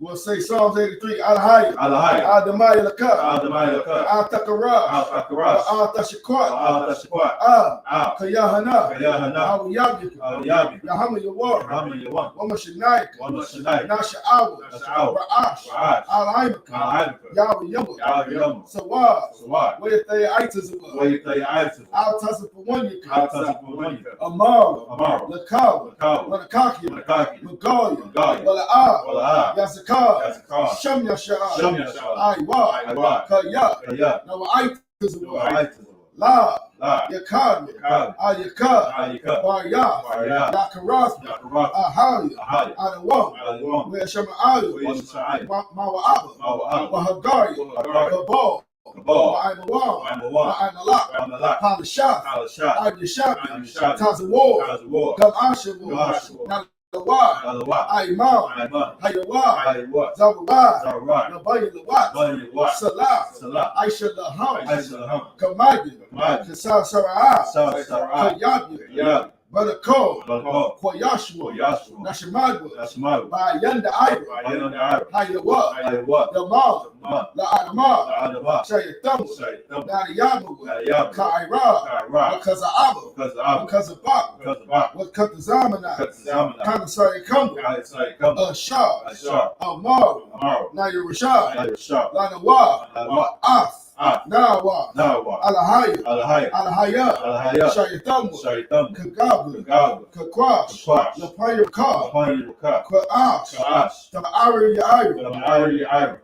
We'll say Psalms 83. Al-Hayy. Al-Hayy. Al-Damai Lakah. Al-Damai Lakah. Al-Takaras. Al-Takaras. Al-Tashakwat. Al-Tashquat. Ah. Kayahanna. Kayahanna. Al-Yabika. Al-Yabi. Yahama Yawar. Rahman Yawan. Wamashinaika. Wamashanai. Nasha'awa. Nasha'awa. Ra'ash. Ra'ash. Al-Aimaka. Al-Aimaka. Yahweh Yamma. Yahweh Yamma. Sawad. Sawad. Where they itas above. Wayitay Aitu. Al-Tasapawanyaka. Al-Tasapawanyaka. Amara. Amara. Lakawa. Lakawa. Wanakakia. Wanakakia. Magalia. Magalia. Wala'ah. Wala'ah. Yazakar. Yazakar. Shem Yasha'ah. Shem Yasha'ah. Aiwa. Aiwa. Kaya. Kaya. Now itas above. Aitu. La. La. Yakad. Yakad. Ayakad. Ayika. Barya. Barya. Yakaras. Yakarat. Ahaya. Ahaya. Adawam. Al-Yawam. Where Shema'aya. Wayisha'ai. Mawa'aba. Mawa'aba. Wahagari. Wahagari. Kabal. Kabal. Wa'aimawam. Wa'aimawam. Wa'aimalak. Wa'aimalak. Palashah. Al-Shah. Ayashabi. Ayashabi. Tazawar. Tazawar. Gamashawu. Gamashawu. Nalawad. Al-Awad. Aimam. Aiman. Hayawad. Aiwa. Zawad. Zawad. Nabayalawat. Bayalawat. Salah. Salah. Aisha Laham. Aisha Laham. Kamadi. Kamadi. Kasar Sara'ah. Sarai. Kayabi. Yabi. Badako. Balko. Koyashua. Yashua. Nashimadwa. Yashmaru. Bayanda Ira. Ayana Na'ara. Hayawa. Aywa. Yamal. Man. La'adamar. Adama. Shayatamu. Shaitam. Nadiyamu. Yabi. Ka'ira. Ka'ira. Because of Abba. Because of Abu. Because of Bak. Because of Abu. What cut the Zamana. Because of Zamana. Commissary Kumba. Ka'isai Kamba. Shah. Ashar. Amar. Amaru. Naya Rashad. Ayashar. Lanawa. Lanawa. Af. Af. Nawa. Nawa. Alahaya. Alahaya. Alahaya. Alahaya. Shayatamu. Shaitam. Kagabu. Gabu. Kakwash. Kakwash. Lapaya Ka. Apani Ruka. Kwa'ash. Ka'ash. Ta'ari Ya'ari. Ari Ira.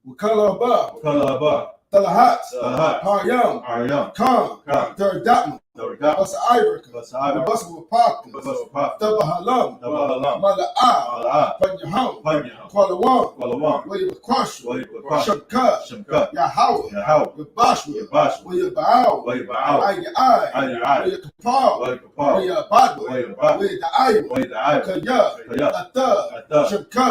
Wakala Abba. Kalaba. Talahat. Talahat. Haryam. Aryam. Khan. Khan. Dardatma. Basa Iverka. Basa Wapaka. Taba Halam. Mala A. Panyaham. Kuala William Kwashu. Shamka. Yahweh. Yabashwa. William Baal. William Kapal. William Badwa. William Da'aywa. Kaya. Atha. Shamka.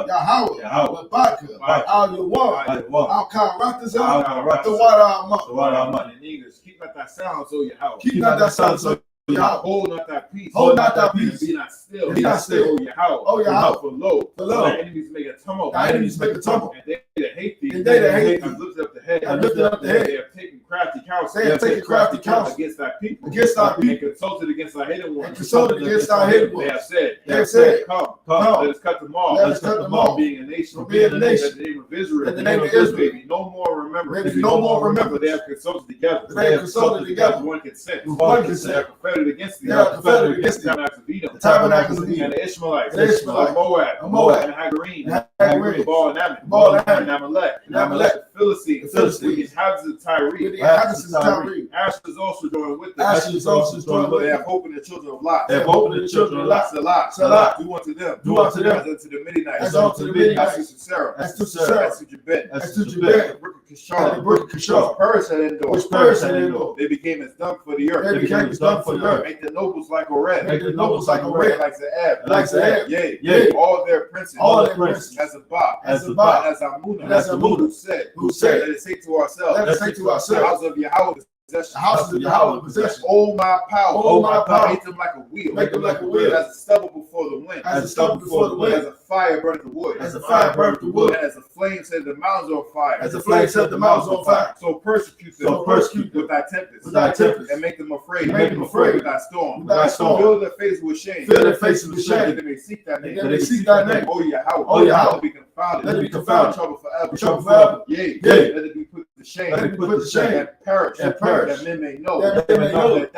Yahweh. Wabaka. Al Yawan. Al Karatazah. The water Amman. In English, keep not that sound so your house. Keep not that sound so Hold not that peace. Hold not that peace. Be not still. Be not still. Oh, your house. Oh, your house. For lo. The enemies make a tumult. The enemies make a tumult. And they that hate thee. And they that hate thee. Have lifted up the head. Have lifted up the head. They have taken crafty counsel. They have taken crafty counsel against thy people. Against thy people. And consulted against thy hidden ones. And consulted against thy hidden ones. They have said, Come. Let us cut them off. Let us cut them off. Being a nation. Being a nation. In the name of Israel. In the name of Israel. Maybe no more remember. Maybe no more remember. They have consulted together. They have consulted together. One consent. One consent. They are confederate against thee. They are confederate against thee. The tabernacles of Edom. The tabernacles of Edom. And the Ishmaelites. The Ishmaelites. Moab. Moab. And Hagarine. Hagarine. Baal and Ammon. Baal and Ammon. And Amalek. And Amalek. The Philistines. The Philistines. The inhabitants of Tyre. The inhabitants of Tyre. Asher is also joined with them. Asher is also joined with They them. have hope in the children of Lot. They have hope in the children of Lot. Salah. Do unto them. Do unto them. As unto the Midianites. As unto the Midianites. As to Sarah. As to Sarah. As to Jabin. As to Jabin. The brook of And the Kishar. brook of Kishar. Which Purse had endured. Which Purse had endured. They became as dung for the earth. They became as dung for the earth. Make the nobles like Oreb. Make the nobles like Oreb. Like Zaab. Like Zaab. Yea. All their princes. All their princes. As a Bach. As a Bach. As Amunah. As Amunah. Who said. Let us say to ourselves. Let us say to The ourselves. house of Yahweh. The house of Yahweh possession. Oh my power. Oh my power. Make them like a wheel. Make them like a wheel. As a stubble before the wind. As a stubble before the wind. As a fire burneth the wood. As a fire burneth the wood. And as a flame set the mountains on fire. As the flame set the mountains on fire. So persecute them. So persecute them with thy tempest. With thy tempest. And make them afraid. And make them afraid. With thy storm. With thy storm. Fill their faces with shame. Fill their faces with shame. That they may seek thy name. That they seek thy name. Oh Yahweh. Oh Yahweh. Let it be confounded. Let it be confounded. Trouble forever. Trouble forever. Yea. Yea. Let it be put to shame. Let it be put to shame. And perish. And perish. That men may know. That men may know. That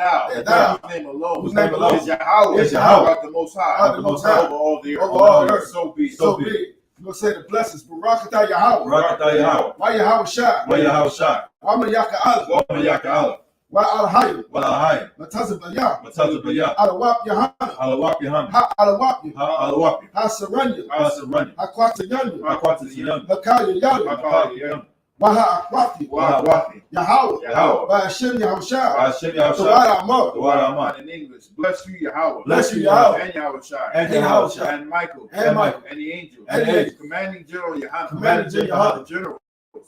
thou. Whose name alone. Whose name alone. Is Yahweh. Is Yahweh. God the Most High. God the Most High. Over all the earth. Over all the earth. So be. So be. You're going to say the blessings. Barakatah Yahweh. Why Yahweh Shai? Why Yaka Allah? Why Al-Hayy? Matazabaya. Al-Wap Yahanna. Ha Al-Wap. Ha Saranya. Ha Kwatayanya. Ha Kaya. Why Ha Yahweh. By Hashem Yahushua. The water Amman. In English, bless you, Yahweh. Bless you, Yahweh. And Yahweh Shai. And Yahushua. And Michael. And Michael. And the angel. And the angel. Commanding General Yahanna. Commanding General Yahanna. The generals.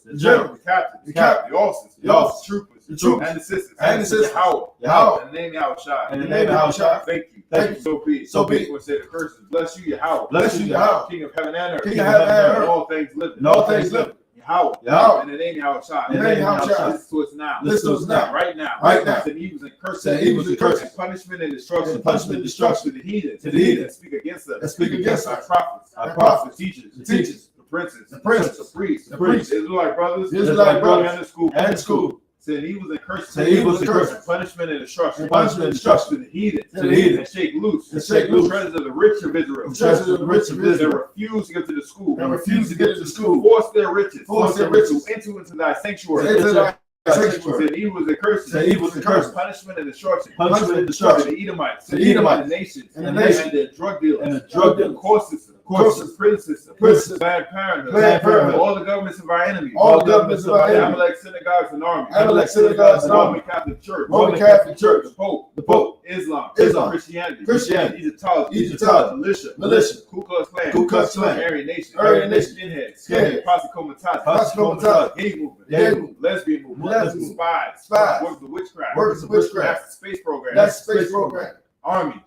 The generals. The captains. The captains. The officers. The officers. Troopers. The troopers. And the sisters. And the sisters. Yahweh. And the name Yahweh Shai. And the name Yahweh Shai. Thank you. Thank you. So be. So be. We'll say the curses. Bless you, Yahweh. Bless you, Yahweh. King of heaven and earth. King of heaven and earth. And all things living. And all things living. Yahweh. And the name Yahweh Shai. And the name Yahweh Shai. Listen to us now. Listen to us now. Right now. Right now. To evils and curses. To evils and curses. And punishment and destruction. And punishment and destruction. To the heathen. To the heathen. That speak against us. That speak against Our us. prophets. Our prophets. The teachers. The teachers. The princes. The princes. The priests. The priests. Israelite brothers. Israelite brothers. And the school. And the school. To the evils and curses. To evils and curses. And punishment and destruction. And punishment and destruction. To the heathen. To the heathen. And shake loose. And shake loose. The treasures of the rich of Israel. The treasures of the rich of That Israel. refuse to get to the school. That refuse to get to the school. Force their riches. Force their riches. To enter into thy sanctuary. Enter thy To sanctuary. the evils and curses. To evils and curses. Punishment and destruction. Punishment and To destruction. the Edomites. To the Edomites. And the nations. And the nations. And the drug dealers. And the drug dealers. The court system. Courses. Prison system. Prison system. Bad parenthood. Planned Parenthood. All the governments of our enemies. All the governments of our enemies. Amalek synagogues and armies. Amalek synagogues and Roman armies. Catholic Church. Roman Catholic Church. The Pope. The Pope. Islam. Islam. Christianity. Christianity. Egyptology. Egyptology. Militia. Ku Klux Klan. Ku Klux Klan. Aryan Nation. Aryan Nation. Skinheads. Posse Comitatus. Posse Comitatus. Gay movement. Gay movement. Lesbian movement. Lesbian. Spies. Workers of witchcraft. Workers of witchcraft. That's the space program. That's the space program. Army.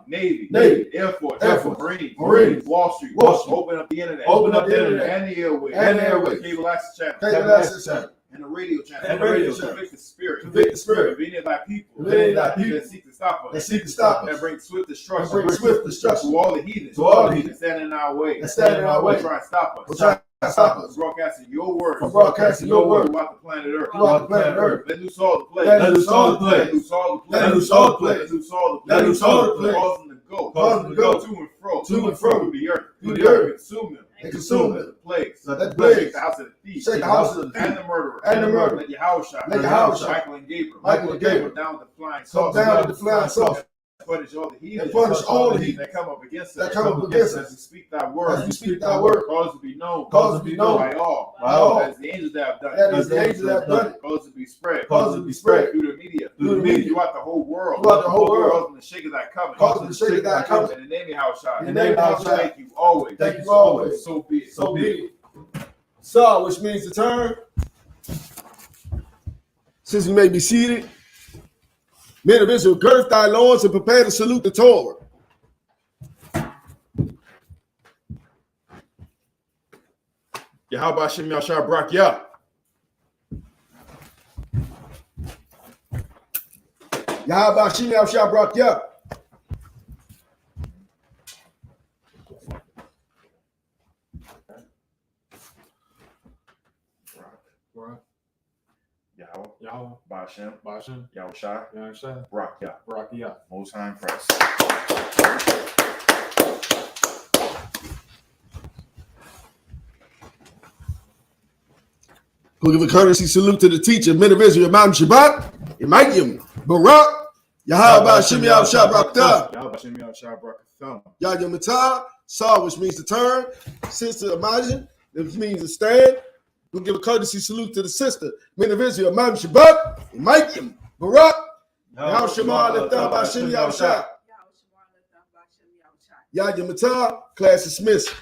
Navy. Air Force. Marines. Wall Street. Open up the internet. Open up the internet. And the airways. And the airways. Cable access channel. Cable access channel. And the radio channel. And the radio channel. Convict the spirit. Convict the spirit. Of any of thy people. Of any of thy people. That seek to stop us. That seek to stop us. And bring swift destruction. And bring swift destruction. To all the heathens. To all the heathens. That stand in our way. That stand in our way. Will try and stop us. Will try and stop us. Broadcasting your word. From broadcasting your word. Throughout the planet Earth. Throughout the planet Earth. Let loose all the plagues. Let loose all the plagues. Let loose all the plagues. Let loose all the plagues. Let loose all the plagues. Let loose all the plagues. Cause them to go. Cause them to go. To and fro. To and fro. Through the earth. Through the earth. Consume them. and consume it. Let the plagues. Let the plagues. Shake the house of the thief. Shake the house of the thief. And the murderer. And the murderer. Let Yahushua. Let Yahushua. Michael and Gabriel. Michael and Gabriel. Come down with the flying Come saucers. down with the flying saucers. Punish all the heathens. And punish all the heathens that come up against us. that come up against us. As we speak thy word. As we speak thy word. Cause to be known. Cause to be known. By all. By all. As the angels that have done it. That is the angels that have done it. Cause to be spread. Cause to be spread. Through the media. Through the media. Throughout the whole world. Throughout the whole world. Cause them to shake of thy covenant. Cause them to shake of thy covenant. In the name of Yahushua. In the name of Yahushua. Thank you always. Thank you always. So be it. So be it. So, which means to turn. Since we may be seated, men of Israel, gird thy loins and prepare to salute the Torah. Yahweh Shem Yahshua Brak Yah. Yahweh Shem Yahshua Brak Yah. Yahweh, Bashem, Yahushua, Brak Yah. Most High in Christ. Who give a courtesy salute to the teacher, men of Israel, Mount Shabbat, Imayim, Barak, Yahweh Shem Yahshua Brak Yah. Yahweh Shem Yahshua Brak Yah. Yahamatah, Saw, which means to turn, sister Imagine, which means to stand. We'll give a courtesy salute to the sister, men of Israel, Mount Shabbat, Imayim, Barak, Yahweh Shema Leftam Bashem Yahshua. Yahamatah, class dismissed.